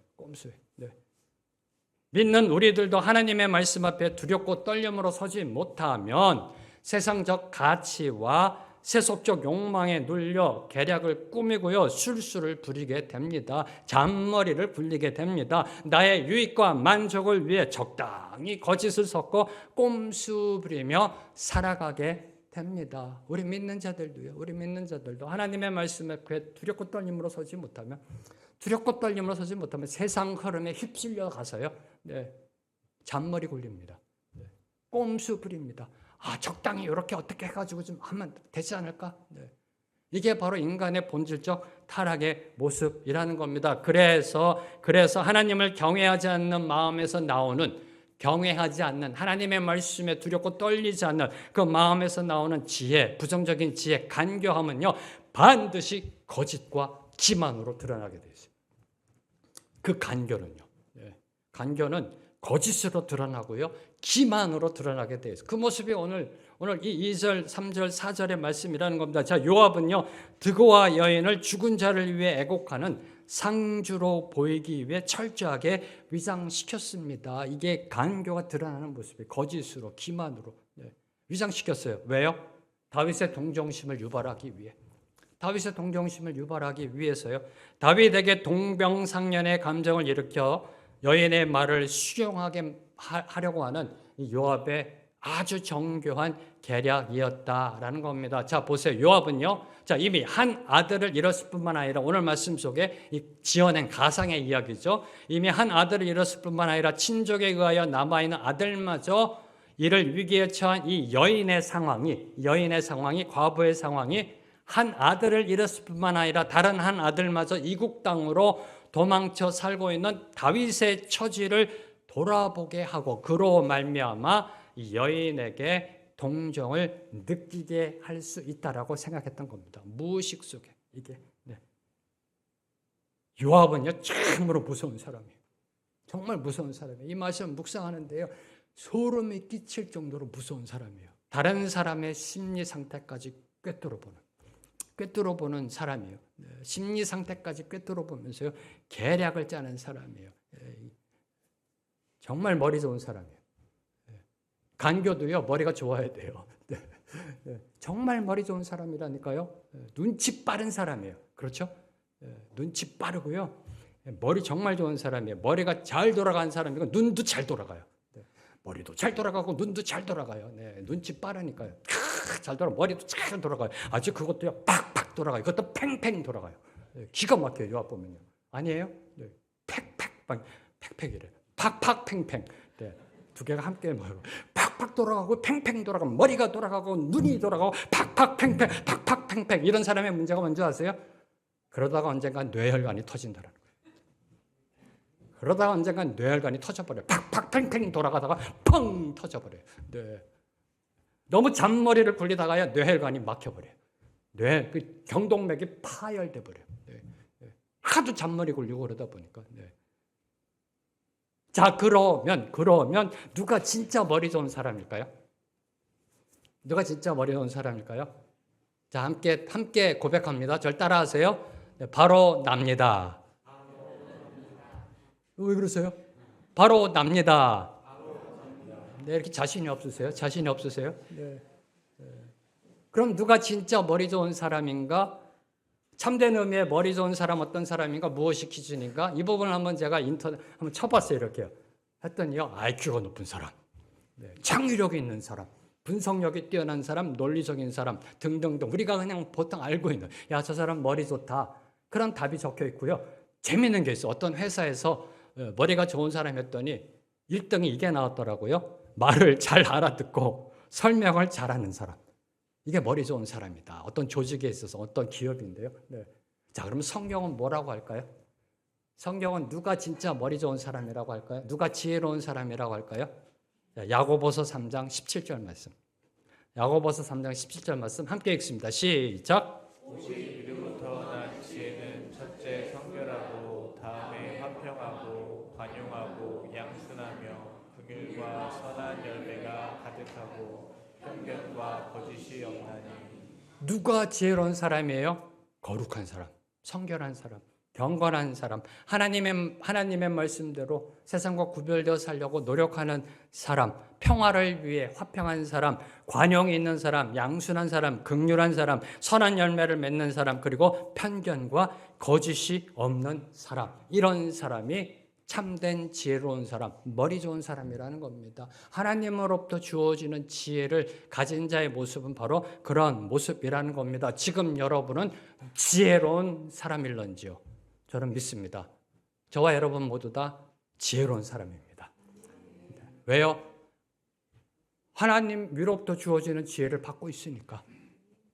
믿는 우리들도 하나님의 말씀 앞에 두렵고 떨림으로 서지 못하면 세상적 가치와 세속적 욕망에 눌려 계략을 꾸미고요. 술수를 부리게 됩니다. 잔머리를 굴리게 됩니다. 나의 유익과 만족을 위해 적당히 거짓을 섞어 꼼수 부리며 살아가게 됩니다. 우리 믿는 자들도 하나님의 말씀에 두렵고 떨림으로 서지 못하면 세상 흐름에 휩쓸려 가서요. 잔머리 굴립니다. 꼼수 부립니다. 적당히 이렇게 어떻게 해가지고 좀 하면 되지 않을까? 이게 바로 인간의 본질적 타락의 모습이라는 겁니다. 그래서 하나님을 경외하지 않는 마음에서 나오는, 경외하지 않는, 하나님의 말씀에 두렵고 떨리지 않는 그 마음에서 나오는 지혜, 부정적인 지혜, 간교함은요, 반드시 거짓과 기만으로 드러나게 되어 있어요. 그 간교는요. 간교는 거짓으로 드러나고요. 기만으로 드러나게 되어 있어요. 그 모습이 오늘 이 2절, 3절, 4절의 말씀이라는 겁니다. 자, 요압은요, 드고와 여인을 죽은 자를 위해 애곡하는 상주로 보이기 위해 철저하게 위장시켰습니다. 이게 간교가 드러나는 모습이에요. 거짓으로, 기만으로 위장시켰어요. 왜요? 다윗의 동정심을 유발하기 위해. 위해서요. 다윗에게 동병상련의 감정을 일으켜 여인의 말을 수용하게 하려고 하는 요압의 아주 정교한 계략이었다라는 겁니다. 자, 보세요. 요압은요. 자, 이미 한 아들을 잃었을 뿐만 아니라 오늘 말씀 속에 이 지어낸 가상의 이야기죠. 이미 한 아들을 잃었을 뿐만 아니라 친족에 의하여 남아있는 아들마저 이를 위기에 처한 이 여인의 상황이 과부의 상황이 한 아들을 잃었을 뿐만 아니라 다른 한 아들마저 이국 땅으로 도망쳐 살고 있는 다윗의 처지를 돌아보게 하고 그로 말미암아 이 여인에게 동정을 느끼게 할 수 있다라고 생각했던 겁니다. 무의식 속에 이게. 네. 요압은요 참으로 무서운 사람이에요. 정말 무서운 사람이에요. 이 말씀 묵상하는데요 소름이 끼칠 정도로 무서운 사람이에요. 다른 사람의 심리 상태까지 꿰뚫어보는 사람이에요. 네. 심리 상태까지 꿰뚫어보면서요 계략을 짜는 사람이에요. 정말 머리 좋은 사람이에요. 간교도요 머리가 좋아야 돼요. 정말 머리 좋은 사람이라니까요. 눈치 빠른 사람이에요. 그렇죠? 눈치 빠르고요. 머리 정말 좋은 사람이에요. 머리가 잘 돌아가는 사람이고 눈도 잘 돌아가요. 머리도 잘 돌아가고 눈도 잘 돌아가요. 눈치 빠르니까요. 잘 돌아 머리도 잘 돌아가요. 아주 그것도요 팍팍 돌아가요. 그것도 팽팽 돌아가요. 기가 막혀요. 요압 보면요. 아니에요? 팩팩이래. 팍팍 팽팽. 두 개가 함께 뭐요? 팍팍 돌아가고 팽팽 돌아가고 머리가 돌아가고 눈이 돌아가고 팍팍 팽팽 이런 사람의 문제가 뭔지 아세요? 그러다가 언젠간 뇌혈관이 터진다라는 거예요. 그러다가 언젠간 뇌혈관이 터져버려요. 팍팍 팽팽 돌아가다가 펑 터져버려요. 네. 너무 잔머리를 굴리다가야 뇌혈관이 막혀버려요. 그 경동맥이 파열돼 버려요. 네. 하도 잔머리 굴리고 그러다 보니까. 네. 자, 그러면 누가 진짜 머리 좋은 사람일까요? 누가 진짜 머리 좋은 사람일까요? 자, 함께 고백합니다. 절 따라하세요. 네, 바로 납니다. 왜 그러세요? 바로 납니다. 네, 이렇게 자신이 없으세요? 네. 그럼 누가 진짜 머리 좋은 사람인가? 참된 의미의 머리 좋은 사람 어떤 사람인가? 무엇이 기준인가? 이 부분을 한번 제가 한번 쳐봤어요. 이렇게요. 했더니요. IQ가 높은 사람, 창의력이 있는 사람, 분석력이 뛰어난 사람, 논리적인 사람 등등등 우리가 그냥 보통 알고 있는 야, 저 사람 머리 좋다. 그런 답이 적혀 있고요. 재미있는 게 있어요. 어떤 회사에서 머리가 좋은 사람 했더니 1등이 이게 나왔더라고요. 말을 잘 알아듣고 설명을 잘하는 사람. 이게 머리 좋은 사람이다. 어떤 조직에 있어서 어떤 기업인데요. 네. 자, 그러면 성경은 뭐라고 할까요? 성경은 누가 진짜 머리 좋은 사람이라고 할까요? 누가 지혜로운 사람이라고 할까요? 야고보서 3장 17절 말씀. 야고보서 3장 17절 말씀 함께 읽습니다. 시작. 오직 이로부터 난 지혜는 첫째 성결하고 다음에 화평하고 관용하고 양순하며 긍휼과 선한 열매가 가득하고 편견과 거짓이 없나니. 누가 지혜로운 사람이에요? 거룩한 사람, 성결한 사람, 경건한 사람, 하나님의 말씀대로 세상과 구별되어 살려고 노력하는 사람, 평화를 위해 화평한 사람, 관용이 있는 사람, 양순한 사람, 긍휼한 사람, 선한 열매를 맺는 사람, 그리고 편견과 거짓이 없는 사람. 이런 사람이 참된 지혜로운 사람, 머리 좋은 사람이라는 겁니다. 하나님으로부터 주어지는 지혜를 가진 자의 모습은 바로 그런 모습이라는 겁니다. 지금 여러분은 지혜로운 사람일런지요? 저는 믿습니다. 저와 여러분 모두 다 지혜로운 사람입니다. 왜요? 하나님 위로부터 주어지는 지혜를 받고 있으니까.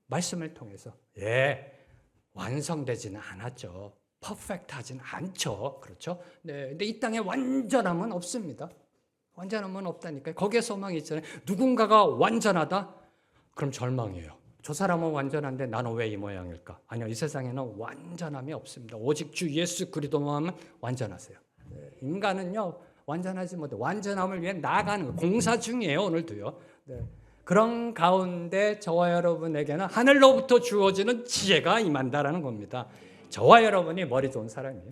말씀을 통해서. 완성되지는 않았죠. 퍼펙트하진 않죠. 그렇죠? 네. 근데 이 땅에 완전함은 없습니다. 완전함은 없다니까요. 거기에 소망이 있잖아요. 누군가가 완전하다? 그럼 절망이에요. 저 사람은 완전한데 나는 왜 이 모양일까? 아니요. 이 세상에는 완전함이 없습니다. 오직 주 예수 그리스도만 완전하세요. 네. 인간은요. 완전하지 못해. 완전함을 위해 나아가는 공사 중이에요. 오늘도요. 네. 그런 가운데 저와 여러분에게는 하늘로부터 주어지는 지혜가 임한다라는 겁니다. 저와 여러분이 머리 좋은 사람이에요.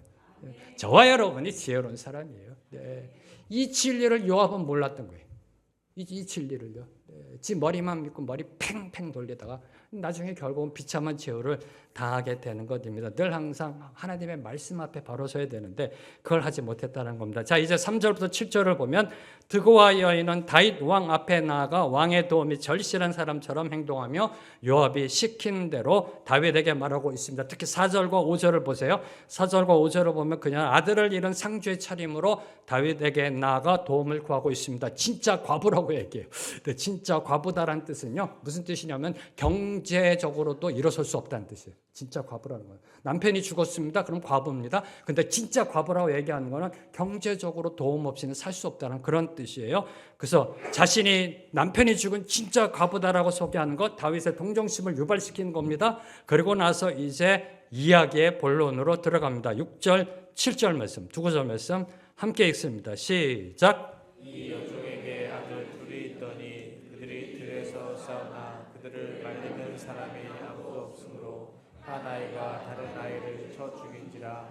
저와 여러분이 지혜로운 사람이에요. 네. 이 진리를 요압은 몰랐던 거예요. 이 진리를요. 지 머리만 믿고 머리 팽팽 돌리다가 나중에 결국은 비참한 최후를 당하게 되는 것입니다. 늘 항상 하나님의 말씀 앞에 바로 서야 되는데 그걸 하지 못했다는 겁니다. 자, 이제 3절부터 7절을 보면 드고와 여인은 다윗 왕 앞에 나아가 왕의 도움이 절실한 사람처럼 행동하며 요압이 시킨 대로 다윗에게 말하고 있습니다. 특히 4절과 5절을 보세요. 4절과 5절을 보면 그냥 아들을 잃은 상주의 차림으로 다윗에게 나아가 도움을 구하고 있습니다. 진짜 과부라고 얘기해요. 진짜 과부다라는 뜻은요, 무슨 뜻이냐면 경제적으로도 일어설 수 없다는 뜻이에요. 진짜 과부라는 거예요. 남편이 죽었습니다. 그럼 과부입니다. 근데 진짜 과부라고 얘기하는 거는 경제적으로 도움 없이는 살 수 없다는 그런 뜻이에요. 그래서 자신이 남편이 죽은 진짜 과부다라고 소개하는 것, 다윗의 동정심을 유발시키는 겁니다. 그리고 나서 이제 이야기의 본론으로 들어갑니다. 6절, 7절 말씀, 두 구절 말씀 함께 읽습니다. 시작. 이 여종에게 아들 둘이 있더니 그들이 들에서 싸우나 그들을 말리는 사람이 아무도 없으므로 한 아이가 다른 아이를 쳐 죽인지라.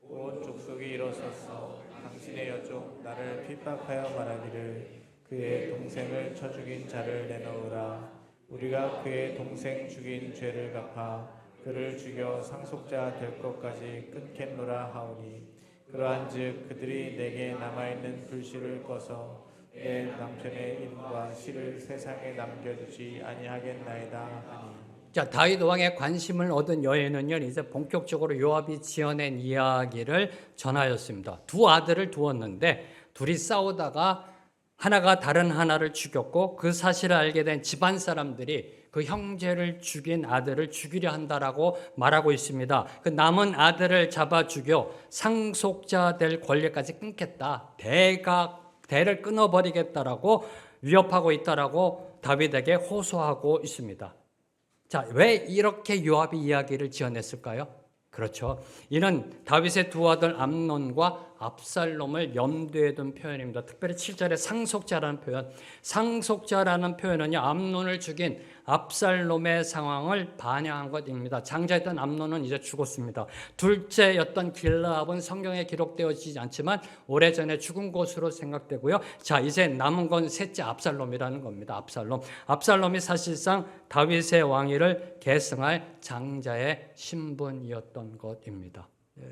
온 족속이 일어섰어 당신의 여종 나를 핍박하여 말하기를 그의 동생을 쳐 죽인 자를 내놓으라. 우리가 그의 동생 죽인 죄를 갚아 그를 죽여 상속자 될 것까지 끊겠노라 하오니 그러한즉 그들이 내게 남아있는 불씨를 꺼서 내 남편의 인과 씨를 세상에 남겨두지 아니하겠나이다 하니. 자, 다윗 왕의 관심을 얻은 여인은요, 이제 본격적으로 요압이 지어낸 이야기를 전하였습니다. 두 아들을 두었는데 둘이 싸우다가 하나가 다른 하나를 죽였고 그 사실을 알게 된 집안 사람들이 그 형제를 죽인 아들을 죽이려 한다라고 말하고 있습니다. 그 남은 아들을 잡아 죽여 상속자 될 권리까지 끊겠다. 대를 끊어버리겠다라고 위협하고 있다라고 다윗에게 호소하고 있습니다. 자, 왜 이렇게 요압이 이야기를 지어냈을까요? 그렇죠. 이는 다윗의 두 아들 암논과 압살롬을 염두에 둔 표현입니다. 특별히 7절에 상속자라는 표현. 상속자라는 표현은요, 암논을 죽인 압살롬의 상황을 반영한 것입니다. 장자였던 암논은 이제 죽었습니다. 둘째였던 길라압은 성경에 기록되어지지 않지만 오래전에 죽은 것으로 생각되고요. 자, 이제 남은 건 셋째 압살롬이라는 겁니다. 압살롬. 압살롬이 사실상 다윗의 왕위를 계승할 장자의 신분이었던 것입니다. 예.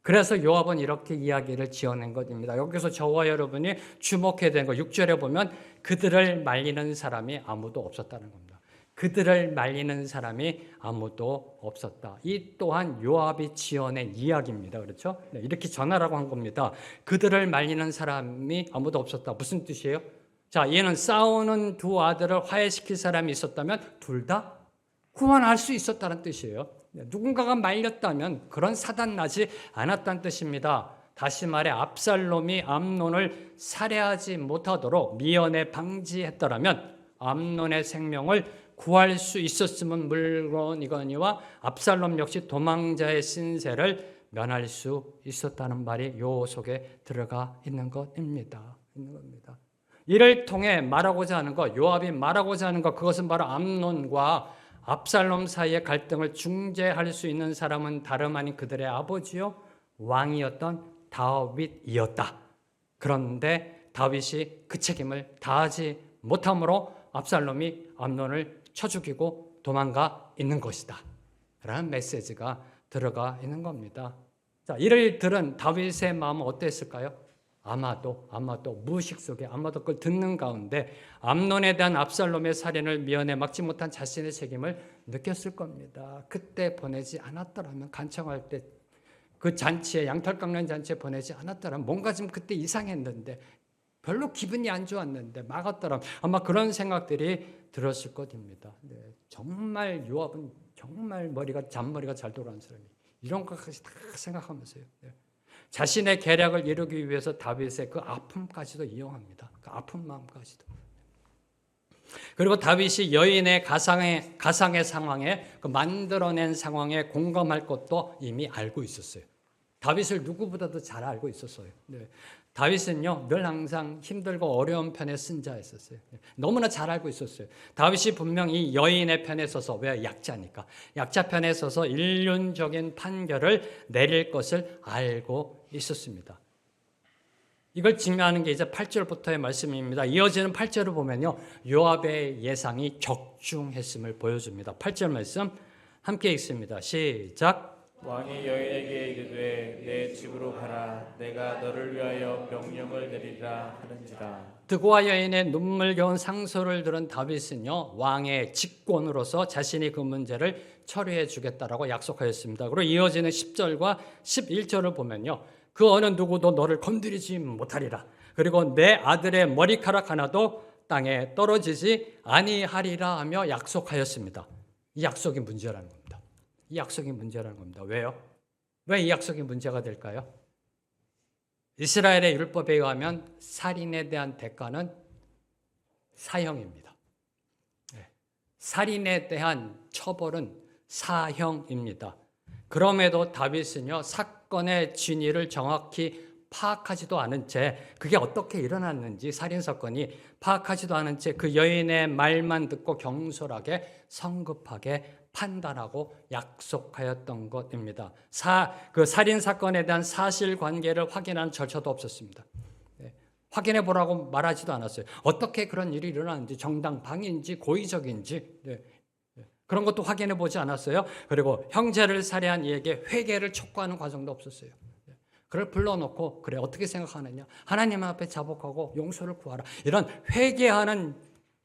그래서 요압은 이렇게 이야기를 지어낸 것입니다. 여기서 저와 여러분이 주목해야 되는 거 6절에 보면 그들을 말리는 사람이 아무도 없었다는 겁니다. 그들을 말리는 사람이 아무도 없었다. 이 또한 요압이 지어낸 이야기입니다. 그렇죠? 네, 이렇게 전하라고 한 겁니다. 그들을 말리는 사람이 아무도 없었다. 무슨 뜻이에요? 자, 얘는 싸우는 두 아들을 화해시킬 사람이 있었다면 둘 다 구원할 수 있었다는 뜻이에요. 누군가가 말렸다면 그런 사단 나지 않았다는 뜻입니다. 다시 말해 압살롬이 암논을 살해하지 못하도록 미연에 방지했더라면 암논의 생명을 구할 수 있었으면 물론이거니와 압살롬 역시 도망자의 신세를 면할 수 있었다는 말이 요 속에 들어가 있는 것입니다. 이를 통해 말하고자 하는 것, 요압이 말하고자 하는 것, 그것은 바로 암논과 압살롬 사이의 갈등을 중재할 수 있는 사람은 다름 아닌 그들의 아버지요 왕이었던 다윗이었다. 그런데 다윗이 그 책임을 다하지 못함으로 압살롬이 암논을 쳐 죽이고 도망가 있는 것이다 라는 메시지가 들어가 있는 겁니다. 자, 이를 들은 다윗의 마음은 어땠을까요? 아마도 무의식 속에 아마도 그걸 듣는 가운데 암논에 대한 압살롬의 살인을 미연에 막지 못한 자신의 책임을 느꼈을 겁니다. 그때 보내지 않았더라면, 간청할 때 그 잔치에, 양털 깎는 잔치에 보내지 않았더라면, 뭔가 좀 그때 이상했는데, 별로 기분이 안 좋았는데 막았더라면 아마 그런 생각들이 들었을 것입니다. 네, 정말 요압은 정말 잔머리가 잘 돌아가는 사람이에요. 이런 것까지 다 생각하면서요. 네. 자신의 계략을 이루기 위해서 다윗의 그 아픔까지도 이용합니다. 그 아픈 마음까지도. 그리고 다윗이 여인의 가상의 상황에, 그 만들어낸 상황에 공감할 것도 이미 알고 있었어요. 다윗을 누구보다도 잘 알고 있었어요. 네. 다윗은요, 늘 항상 힘들고 어려운 편에 쓴 자였었어요. 너무나 잘 알고 있었어요. 다윗이 분명히 여인의 편에 서서, 왜? 약자니까. 약자 편에 서서 인륜적인 판결을 내릴 것을 알고 있었습니다. 이걸 증명하는 게 이제 8절부터의 말씀입니다. 이어지는 8절을 보면요, 요압의 예상이 적중했음을 보여줍니다. 8절 말씀 함께 읽습니다. 시작. 왕이 여인에게 이르되 내 집으로 가라. 내가 너를 위하여 명령을 내리라 하는지라. 드고와 여인의 눈물겨운 상소를 들은 다윗은요, 왕의 직권으로서 자신이 그 문제를 처리해 주겠다라고 약속하였습니다. 그리고 이어지는 10절과 11절을 보면요, 그 어느 누구도 너를 건드리지 못하리라. 그리고 내 아들의 머리카락 하나도 땅에 떨어지지 아니하리라 하며 약속하였습니다. 이 약속이 문제라는 겁니다. 이 약속이 문제라는 겁니다. 왜요? 왜 이 약속이 문제가 될까요? 이스라엘의 율법에 의하면 살인에 대한 대가는 사형입니다. 살인에 대한 처벌은 사형입니다. 그럼에도 다윗은요, 사건의 진위를 정확히 파악하지도 않은 채, 그게 어떻게 일어났는지 살인사건이 파악하지도 않은 채 그 여인의 말만 듣고 경솔하게 성급하게 판단하고 약속하였던 것입니다. 그 살인사건에 대한 사실관계를 확인하는 절차도 없었습니다. 확인해 보라고 말하지도 않았어요. 어떻게 그런 일이 일어났는지, 정당방위인지 고의적인지 그런 것도 확인해 보지 않았어요. 그리고 형제를 살해한 이에게 회개를 촉구하는 과정도 없었어요. 그를 불러놓고 그래 어떻게 생각하느냐, 하나님 앞에 자복하고 용서를 구하라, 이런 회개하는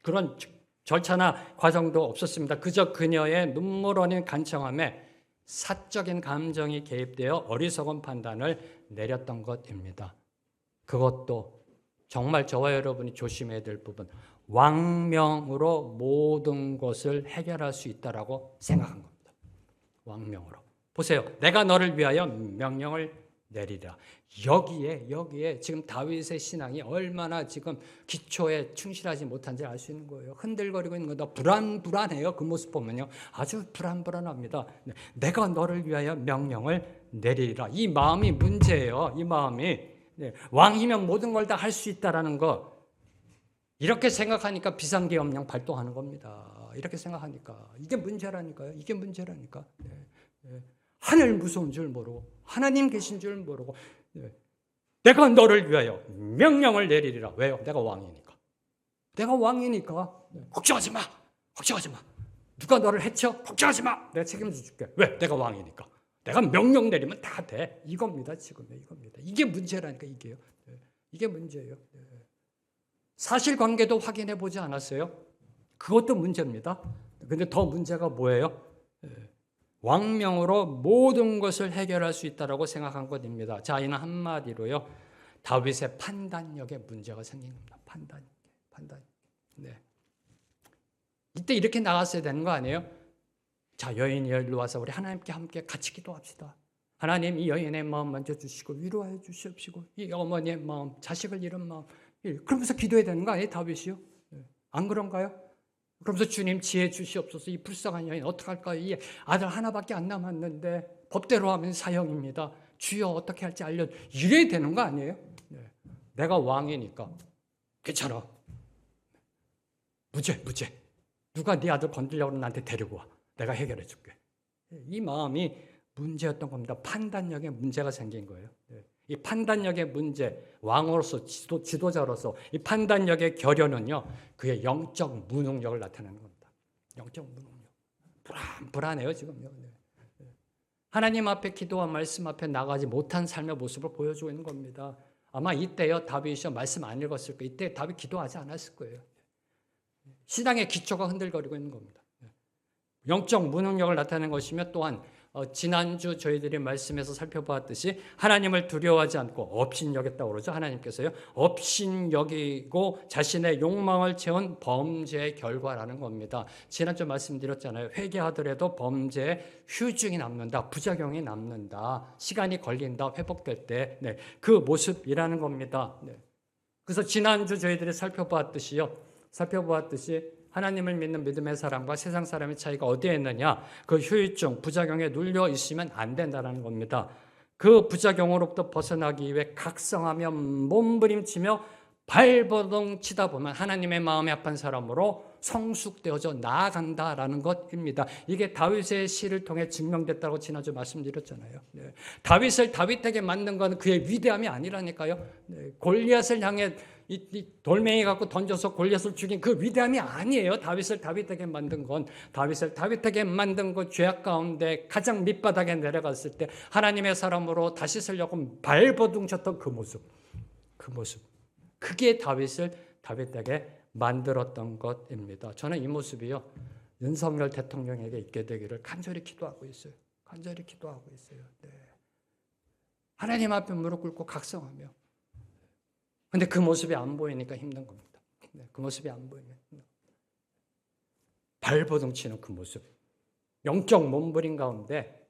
그런 절차나 과정도 없었습니다. 그저 그녀의 눈물 어린 간청함에 사적인 감정이 개입되어 어리석은 판단을 내렸던 것입니다. 그것도 정말 저와 여러분이 조심해야 될 부분, 왕명으로 모든 것을 해결할 수 있다라고 생각한 겁니다. 왕명으로. 보세요. 내가 너를 위하여 명령을 내리라. 여기에 지금 다윗의 신앙이 얼마나 지금 기초에 충실하지 못한지 알 수 있는 거예요. 흔들거리고 있는 거다. 불안해요. 그 모습 보면요, 아주 불안합니다. 내가 너를 위하여 명령을 내리라. 이 마음이 문제예요. 이 마음이. 왕이면 모든 걸 다 할 수 있다라는 거, 이렇게 생각하니까 비상계엄령 발동하는 겁니다. 이렇게 생각하니까 이게 문제라니까요. 이게 문제라니까. 하늘 무서운 줄 모르고 하나님 계신 줄 모르고 내가 너를 위하여 명령을 내리리라. 왜요? 내가 왕이니까. 내가 왕이니까. 걱정하지 마. 걱정하지 마. 누가 너를 해쳐? 걱정하지 마. 내가 책임져 줄게. 왜? 내가 왕이니까. 내가 명령 내리면 다 돼. 이겁니다. 지금 이겁니다. 이게 문제라니까. 이게요. 이게 문제예요. 사실관계도 확인해 보지 않았어요. 그것도 문제입니다. 근데 더 문제가 뭐예요? 왕명으로 모든 것을 해결할 수 있다라고 생각한 것입니다. 자, 이는 한마디로요, 다윗의 판단력에 문제가 생긴 겁니다. 판단. 네. 이때 이렇게 나갔어야 되는 거 아니에요? 자, 여인이 일로 와서 우리 하나님께 함께 같이 기도합시다. 하나님, 이 여인의 마음 만져주시고 위로해 주시옵시고, 이 어머니의 마음, 자식을 잃은 마음, 그러면서 기도해야 되는 거 아니에요? 다윗이요? 안 그런가요? 그러면서 주님 지혜 주시옵소서. 이 불쌍한 여인 어떡할까요? 이 아들 하나밖에 안 남았는데 법대로 하면 사형입니다. 주여 어떻게 할지 알려. 이래야 되는 거 아니에요? 내가 왕이니까 괜찮아. 무죄. 누가 네 아들 건드리려고 나한테 데리고 와. 내가 해결해 줄게. 이 마음이 문제였던 겁니다. 판단력에 문제가 생긴 거예요. 이 판단력의 문제, 왕으로서 지도자로서 이 판단력의 결여는요, 그의 영적 무능력을 나타내는 겁니다. 영적 무능력. 불안해요 지금요. 하나님 앞에 기도와 말씀 앞에 나가지 못한 삶의 모습을 보여주고 있는 겁니다. 아마 이때요, 다윗이 말씀 안 읽었을 거예요. 이때 다윗 기도하지 않았을 거예요. 신앙의 기초가 흔들거리고 있는 겁니다. 영적 무능력을 나타내는 것이며, 또한 지난주 저희들이 말씀에서 살펴보았듯이 하나님을 두려워하지 않고 업신여겼다고 그러죠. 하나님께서요, 업신여기고 자신의 욕망을 채운 범죄의 결과라는 겁니다. 지난주 말씀드렸잖아요. 회개하더라도 범죄의 휴증이 남는다, 부작용이 남는다, 시간이 걸린다, 회복될 때. 그 모습이라는 겁니다. 그래서 지난주 저희들이 살펴보았듯이 하나님을 믿는 믿음의 사람과 세상 사람의 차이가 어디에 있느냐? 그 후유증, 부작용에 눌려 있으면 안 된다는 겁니다. 그 부작용으로부터 벗어나기 위해 각성하며 몸부림치며 발버둥 치다 보면 하나님의 마음에 합한 사람으로 성숙되어져 나아간다라는 것입니다. 이게 다윗의 시를 통해 증명됐다고 지난주 말씀드렸잖아요. 네. 다윗을 다윗에게 만든 건 그의 위대함이 아니라니까요. 네. 골리앗을 향해 이 돌멩이 갖고 던져서 골리앗을 죽인 그 위대함이 아니에요. 다윗을 다윗에게 만든 건, 다윗을 다윗에게 만든 것, 죄악 가운데 가장 밑바닥에 내려갔을 때 하나님의 사람으로 다시 쓰려고 발버둥 쳤던 그 모습, 그게 다윗을 다윗에게 만들었던 것입니다. 저는 이 모습이요, 윤석열 대통령에게 있게 되기를 간절히 기도하고 있어요. 네. 하나님 앞에 무릎 꿇고 각성하며. 근데 그 모습이 안 보이니까 힘든 겁니다. 네, 그 모습이 안 보이면 발버둥 치는 그 모습, 영적 몸부림 가운데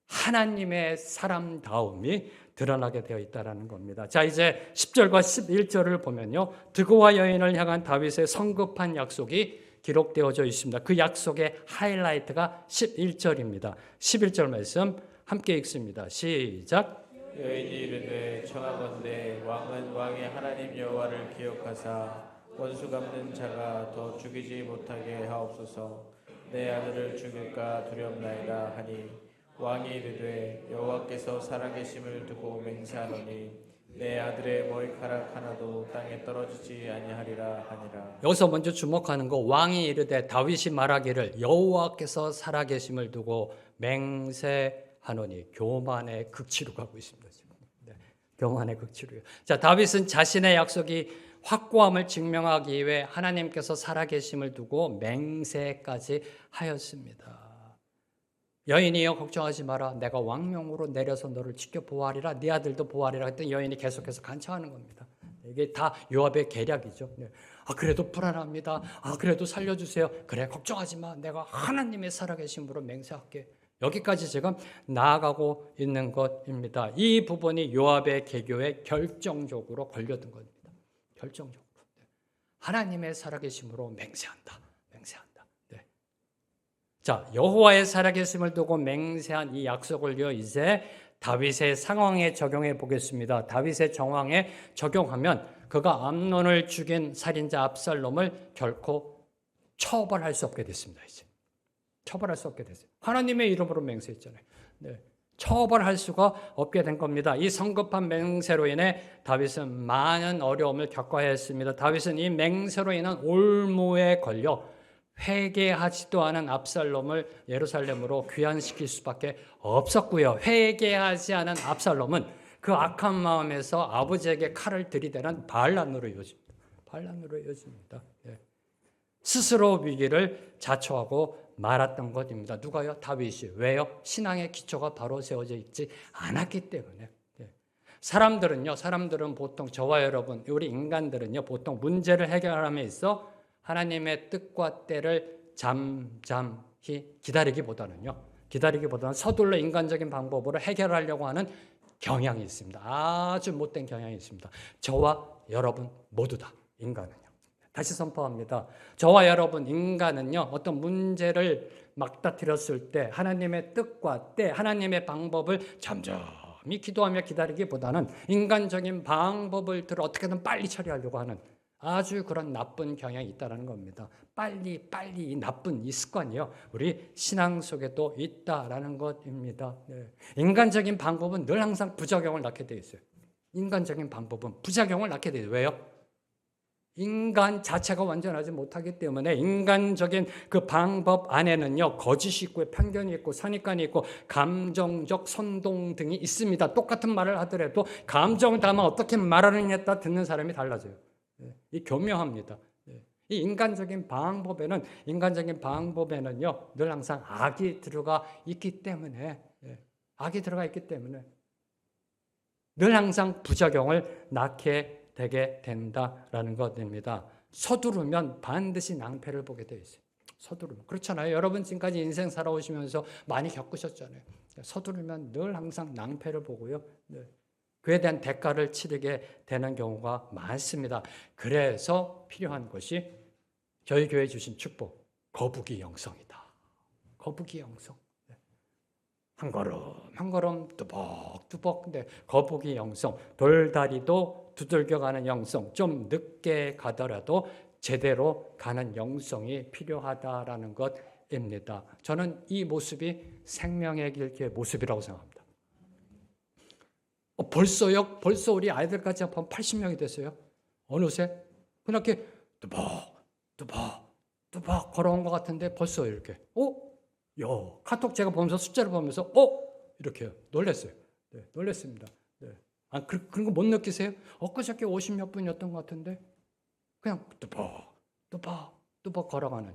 하나님의 사람다움이 드러나게 되어 있다는 겁니다. 자, 이제 10절과 11절을 보면요, 드고와 여인을 향한 다윗의 성급한 약속이 기록되어져 있습니다. 그 약속의 하이라이트가 11절입니다. 11절 말씀 함께 읽습니다. 시작. 여인이 이르되 청하건대 왕은 왕의 하나님 여호와를 기억하사 원수 갚는 자가 더 죽이지 못하게 하옵소서. 내 아들을 죽일까 두렵나이다 하니 왕이 이르되 여호와께서 살아계심을 두고 맹세하노니 내 아들의 머리카락 하나도 땅에 떨어지지 아니하리라 하니라. 여기서 먼저 주목하는 거, 왕이 이르되 다윗이 말하기를 여호와께서 살아계심을 두고 맹세하노니, 교만의 극치로 가고 있습니다. 네, 교만의 극치로요. 자, 다윗은 자신의 약속이 확고함을 증명하기 위해 하나님께서 살아계심을 두고 맹세까지 하였습니다. 여인이여 걱정하지 마라. 내가 왕명으로 내려서 너를 지켜 보호하리라. 네 아들도 보호하리라 했더니 여인이 계속해서 간청하는 겁니다. 이게 다 요압의 계략이죠. 그래도 불안합니다. 그래도 살려주세요. 그래, 걱정하지 마. 내가 하나님의 살아계심으로 맹세할게. 여기까지 지금 나아가고 있는 것입니다. 이 부분이 요압의 계교에 결정적으로 걸려든 겁니다. 결정적으로. 하나님의 살아계심으로 맹세한다. 자, 여호와의 살아계심을 두고 맹세한 이 약속을요, 이제 다윗의 상황에 적용해 보겠습니다. 다윗의 정황에 적용하면 그가 암논을 죽인 살인자 압살롬을 결코 처벌할 수 없게 됐습니다. 이제 처벌할 수 없게 됐어요. 하나님의 이름으로 맹세했잖아요. 네. 처벌할 수가 없게 된 겁니다. 이 성급한 맹세로 인해 다윗은 많은 어려움을 겪어야 했습니다. 다윗은 이 맹세로 인한 올무에 걸려 회개하지도 않은 압살롬을 예루살렘으로 귀환시킬 수밖에 없었고요. 회개하지 않은 압살롬은 그 악한 마음에서 아버지에게 칼을 들이대는 반란으로 이어집니다. 예. 스스로 위기를 자초하고 말았던 것입니다. 누가요? 다윗이. 왜요? 신앙의 기초가 바로 세워져 있지 않았기 때문에. 사람들은 보통, 저와 여러분, 우리 인간들은요, 보통 문제를 해결함에 있어 하나님의 뜻과 때를 잠잠히 기다리기보다는 서둘러 인간적인 방법으로 해결하려고 하는 경향이 있습니다. 아주 못된 경향이 있습니다. 저와 여러분 모두 다 인간은요. 다시 선포합니다. 저와 여러분 인간은요, 어떤 문제를 막다트렸을 때 하나님의 뜻과 때, 하나님의 방법을 잠잠히 기도하며 기다리기보다는 인간적인 방법을 들어 어떻게든 빨리 처리하려고 하는 아주 그런 나쁜 경향이 있다는 겁니다. 빨리 이 나쁜 이 습관이요, 우리 신앙 속에도 있다라는 것입니다. 네. 인간적인 방법은 늘 항상 부작용을 낳게 돼 있어요. 인간적인 방법은 부작용을 낳게 돼요. 왜요? 인간 자체가 완전하지 못하기 때문에 인간적인 그 방법 안에는요, 거짓이 있고 편견이 있고 선입관이 있고 감정적 선동 등이 있습니다. 똑같은 말을 하더라도 감정을 담아 어떻게 말하느냐에 따라 듣는 사람이 달라져요. 이 교묘합니다. 이 인간적인 방법에는요, 늘 항상 악이 들어가 있기 때문에 늘 항상 부작용을 낳게 되게 된다라는 것입니다. 서두르면 반드시 낭패를 보게 되어 있어요. 서두르면. 그렇잖아요. 여러분 지금까지 인생 살아오시면서 많이 겪으셨잖아요. 서두르면 늘 항상 낭패를 보고요. 네. 그에 대한 대가를 치르게 되는 경우가 많습니다. 그래서 필요한 것이 저희 교회에 주신 축복, 거북이 영성이다. 거북이 영성. 한 걸음 한 걸음 뚜벅뚜벅. 근데 거북이 영성, 돌다리도 두들겨가는 영성, 좀 늦게 가더라도 제대로 가는 영성이 필요하다라는 것입니다. 저는 이 모습이 생명의 길교의 모습이라고 생각합니다. 벌써요? 벌써 우리 아이들까지 합하면 80명이 됐어요. 어느새 그렇게 뚜벅 걸어온 것 같은데 벌써 이렇게 야, 카톡 제가 보면서 숫자를 보면서 이렇게 놀랐어요. 네, 놀랐습니다. 네. 그런 거 못 느끼세요? 엊그저께 50몇 분이었던 것 같은데 그냥 뚜벅 걸어가는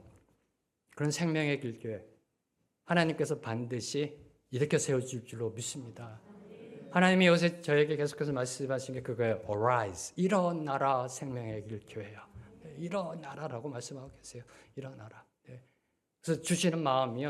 그런 생명의 길교회, 하나님께서 반드시 이렇게 세워줄 줄로 믿습니다. 하나님이 요새 저에게 계속해서 말씀하신 게 그거예요. Arise, 일어나라 생명의 길교회야. 네, 일어나라라고 말씀하고 계세요. 일어나라. 네. 그래서 주시는 마음이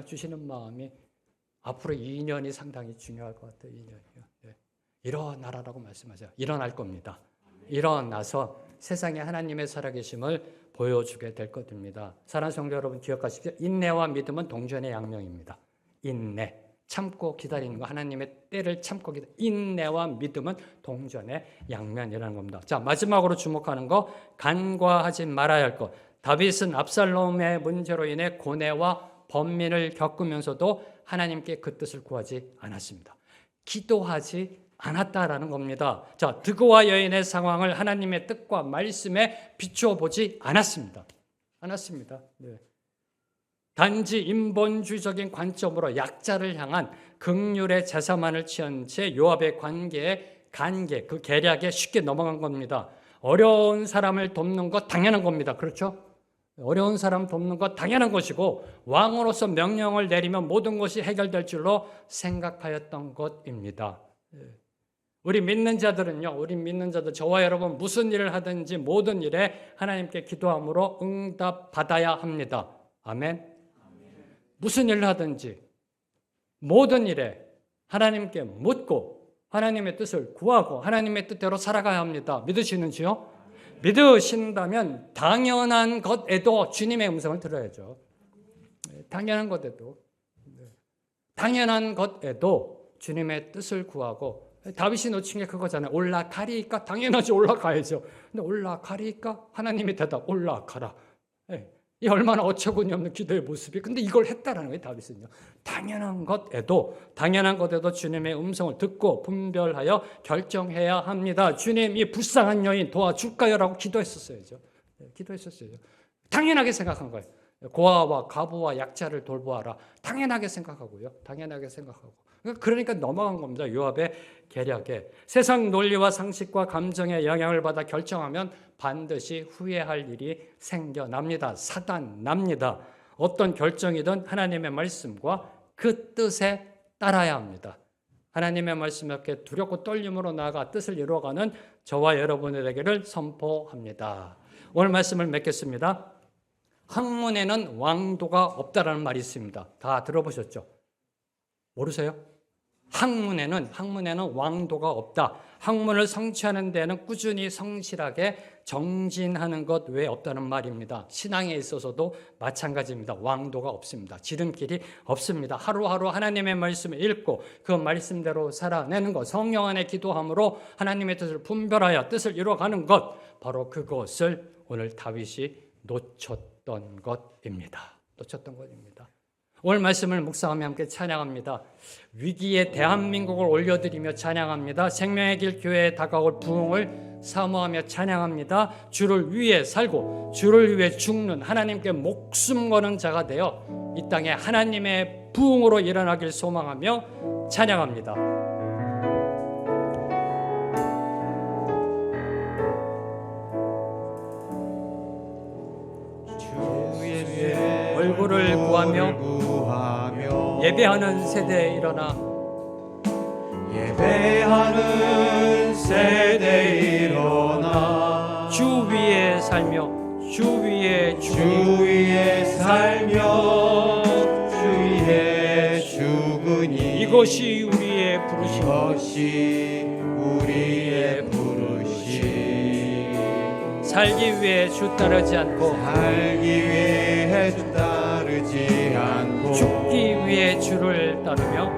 앞으로 2년이 상당히 중요할 것 같아요. 2년이요. 네. 일어나라라고 말씀하세요. 일어날 겁니다. 일어나서 세상에 하나님의 살아계심을 보여주게 될 것입니다. 사랑하는 성도 여러분, 기억하십시오. 인내와 믿음은 동전의 양면입니다. 인내, 참고 기다리는 거, 하나님의 때를 참고 기다리는, 인내와 믿음은 동전의 양면이라는 겁니다. 자, 마지막으로 주목하는 거, 간과하지 말아야 할 것. 다윗은 압살롬의 문제로 인해 고뇌와 번민을 겪으면서도 하나님께 그 뜻을 구하지 않았습니다. 기도하지 않았다라는 겁니다. 자, 드고와 여인의 상황을 하나님의 뜻과 말씀에 비추어 보지 않았습니다. 네. 단지 인본주의적인 관점으로 약자를 향한 긍휼의 제사만을 취한 채 요압의 관계, 그 계략에 쉽게 넘어간 겁니다. 어려운 사람을 돕는 것 당연한 겁니다. 그렇죠? 어려운 사람 돕는 것 당연한 것이고 왕으로서 명령을 내리면 모든 것이 해결될 줄로 생각하였던 것입니다. 우리 믿는 자들은요, 저와 여러분 무슨 일을 하든지 모든 일에 하나님께 기도함으로 응답받아야 합니다. 아멘. 무슨 일을 하든지 모든 일에 하나님께 묻고 하나님의 뜻을 구하고 하나님의 뜻대로 살아가야 합니다. 믿으시는지요? 믿으신다면 당연한 것에도 주님의 음성을 들어야죠. 당연한 것에도 주님의 뜻을 구하고, 다윗이 놓친 게 그거잖아요. 올라가리까? 당연하지, 올라가야죠. 근데 올라가리까? 하나님의 대답, 올라가라. 이 얼마나 어처구니 없는 기도의 모습이. 근데 이걸 했다라는 거예요, 다윗은요. 당연한 것에도 주님의 음성을 듣고 분별하여 결정해야 합니다. 주님, 이 불쌍한 여인 도와줄까요? 라고 기도했었어야죠. 당연하게 생각한 거예요. 고아와 과부와 약자를 돌보아라. 당연하게 생각하고요. 그러니까 넘어간 겁니다. 요압의 계략에. 세상 논리와 상식과 감정의 영향을 받아 결정하면 반드시 후회할 일이 생겨납니다. 사단납니다. 어떤 결정이든 하나님의 말씀과 그 뜻에 따라야 합니다. 하나님의 말씀에 이렇게 두렵고 떨림으로 나아가 뜻을 이루어가는 저와 여러분의 되기를 선포합니다. 오늘 말씀을 맺겠습니다. 학문에는 왕도가 없다라는 말이 있습니다. 다 들어보셨죠? 모르세요? 학문에는 왕도가 없다. 학문을 성취하는 데는 꾸준히 성실하게 정진하는 것 외에 없다는 말입니다. 신앙에 있어서도 마찬가지입니다. 왕도가 없습니다. 지름길이 없습니다. 하루하루 하나님의 말씀을 읽고 그 말씀대로 살아내는 것, 성령 안에 기도함으로 하나님의 뜻을 분별하여 뜻을 이루어가는 것, 바로 그것을 오늘 다윗이 놓쳤던 것입니다. 오늘 말씀을 묵상하며 함께 찬양합니다. 위기에 대한민국을 올려드리며 찬양합니다. 생명의 길 교회에 다가올 부흥을 사모하며 찬양합니다. 주를 위해 살고 주를 위해 죽는, 하나님께 목숨 거는 자가 되어 이 땅에 하나님의 부흥으로 일어나길 소망하며 찬양합니다. 얼굴을 구하며 예배하는 세대에 일어나 주 위에 살며 주 위에 죽으니 이것이 우리의 부르심. 살기 위해 주 따르지 않고 죽기 위해 주를 따르며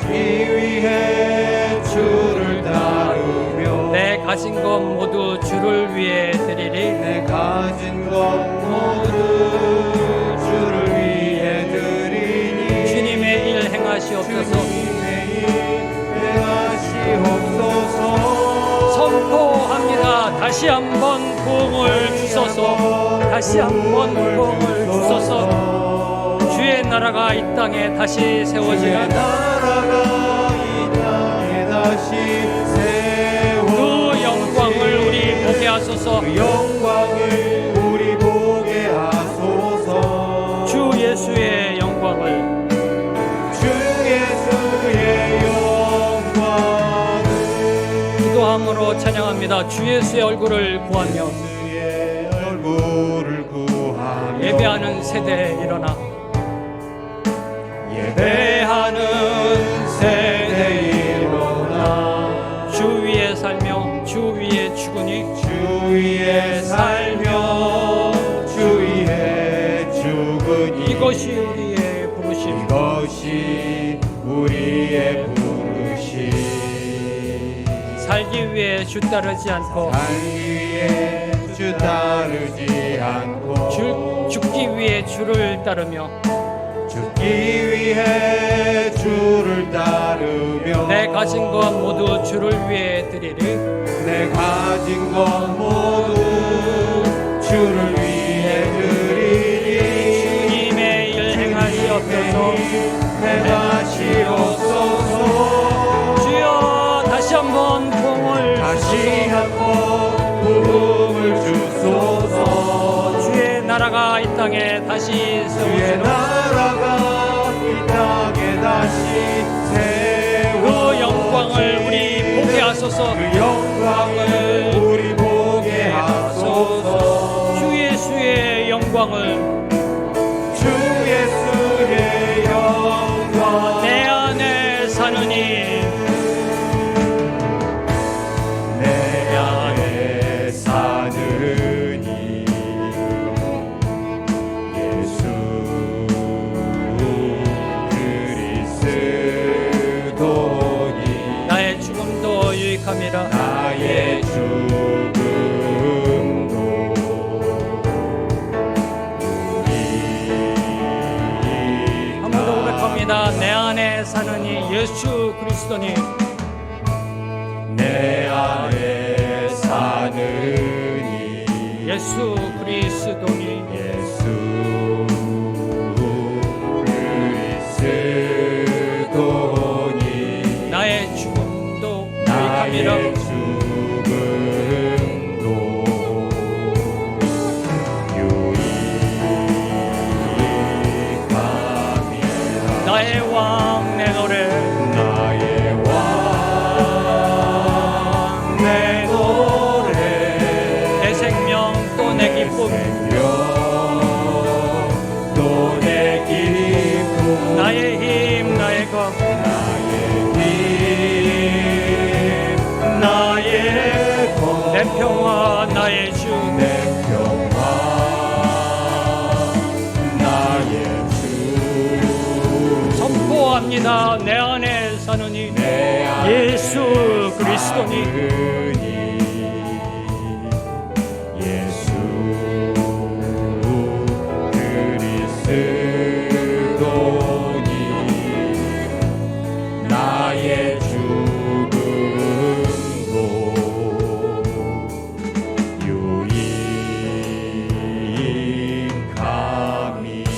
죽기 위해 주를 따르며 내 가진 것 모두 주를 위해 드리리. 내 가진 것 모두 주를 위해 드리니 주님의 일 행하시옵소서. 주님의 일 행하시옵소서. 선포합니다. 다시 한번 부흥을 주소서. 다시 한번 부흥을 주소서. 주의 나라가 이 땅에 다시 주의 세워지는 나라가 이 땅에 다시 세워지는 그 영광을 우리 보게 하소서. 그 영광을 우리 보게 하소서. 주 예수의 영광을, 주 예수의 영광을 기도함으로 찬양합니다. 주 예수의 얼굴을 구하며 주의 얼굴을 구하며 예배하는 세대에 일어나 예배하는 세대에 일어나 주 위에 살며 주 위에 죽으니 주 위에 살며 주 위에 죽으니 이것이 우리의 부르심. 이것이 우리의 부르심. 살기 위해 주 따르지 않고 살기 위해 주 따르지 않고 죽기 위해 주를 따르며 죽기 위해 주를 따르며 내 가진 것 모두 주를 위해 드리리. 내 가진 것 모두 주를 위해 드리리. 주님의 일 행하시옵소서. 행하시옵소서. 주여 다시 한번 부흥을 다시 한번 부흥을 주소서. 주의 나라가 이 땅에 다시 주의 세워지는 나라가 이 땅에 다시 세워 그 영광을 우리 보게 하소서. 그 영광을 우리 보게 하소서. 주 예수의 영광을 주 예수의 영광 내 안에 사느니 내 안에 사느니 예수 그리스도니 나의 죽음도 유익함이라. 나의 죽음도 한 번 더 고백합니다. 내 안에 사느니 예수 그리스도니 내 안에 사느니 예수 그리스도니 예수 그리스도니 나의 죽음도 나의 유익함이라. 죽음도 유익함이라. 나의 왕 내 노래 나의 왕 내 노래 내 생명 또 내 기쁨 또 내 기쁨 나의 힘 나의 것 나의 것 내 평화 나의 주 내 평화 나의 주 선포합니다. 내 안에 사느니 내 안에 예수 그리스도니 사느니 예수 그리스도니 나의 죽음도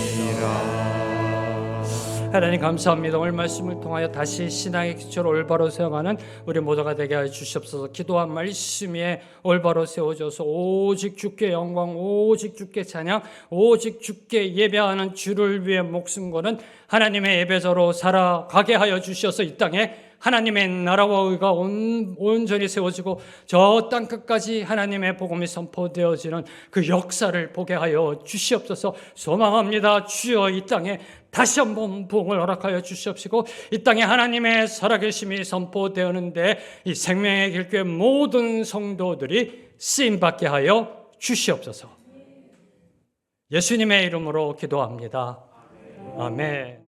유익함이라. 하나님 감사합니다. 오늘 말씀을 통하여 다시 신앙의 기초를 올바로 세워가는 우리 모두가 되게 하여 주시옵소서. 기도한 말씀에 올바로 세워져서 오직 주께 영광, 오직 주께 찬양, 오직 주께 예배하는 주를 위해 목숨 거는 하나님의 예배자로 살아가게 하여 주셔서 이 땅에 하나님의 나라와 의가 온전히 세워지고 저 땅 끝까지 하나님의 복음이 선포되어지는 그 역사를 보게 하여 주시옵소서. 소망합니다. 주여 이 땅에 다시 한번 부흥을 허락하여 주시옵시고 이 땅에 하나님의 살아계심이 선포되었는데 이 생명의 길교회 모든 성도들이 쓰임받게 하여 주시옵소서. 예수님의 이름으로 기도합니다. 아멘.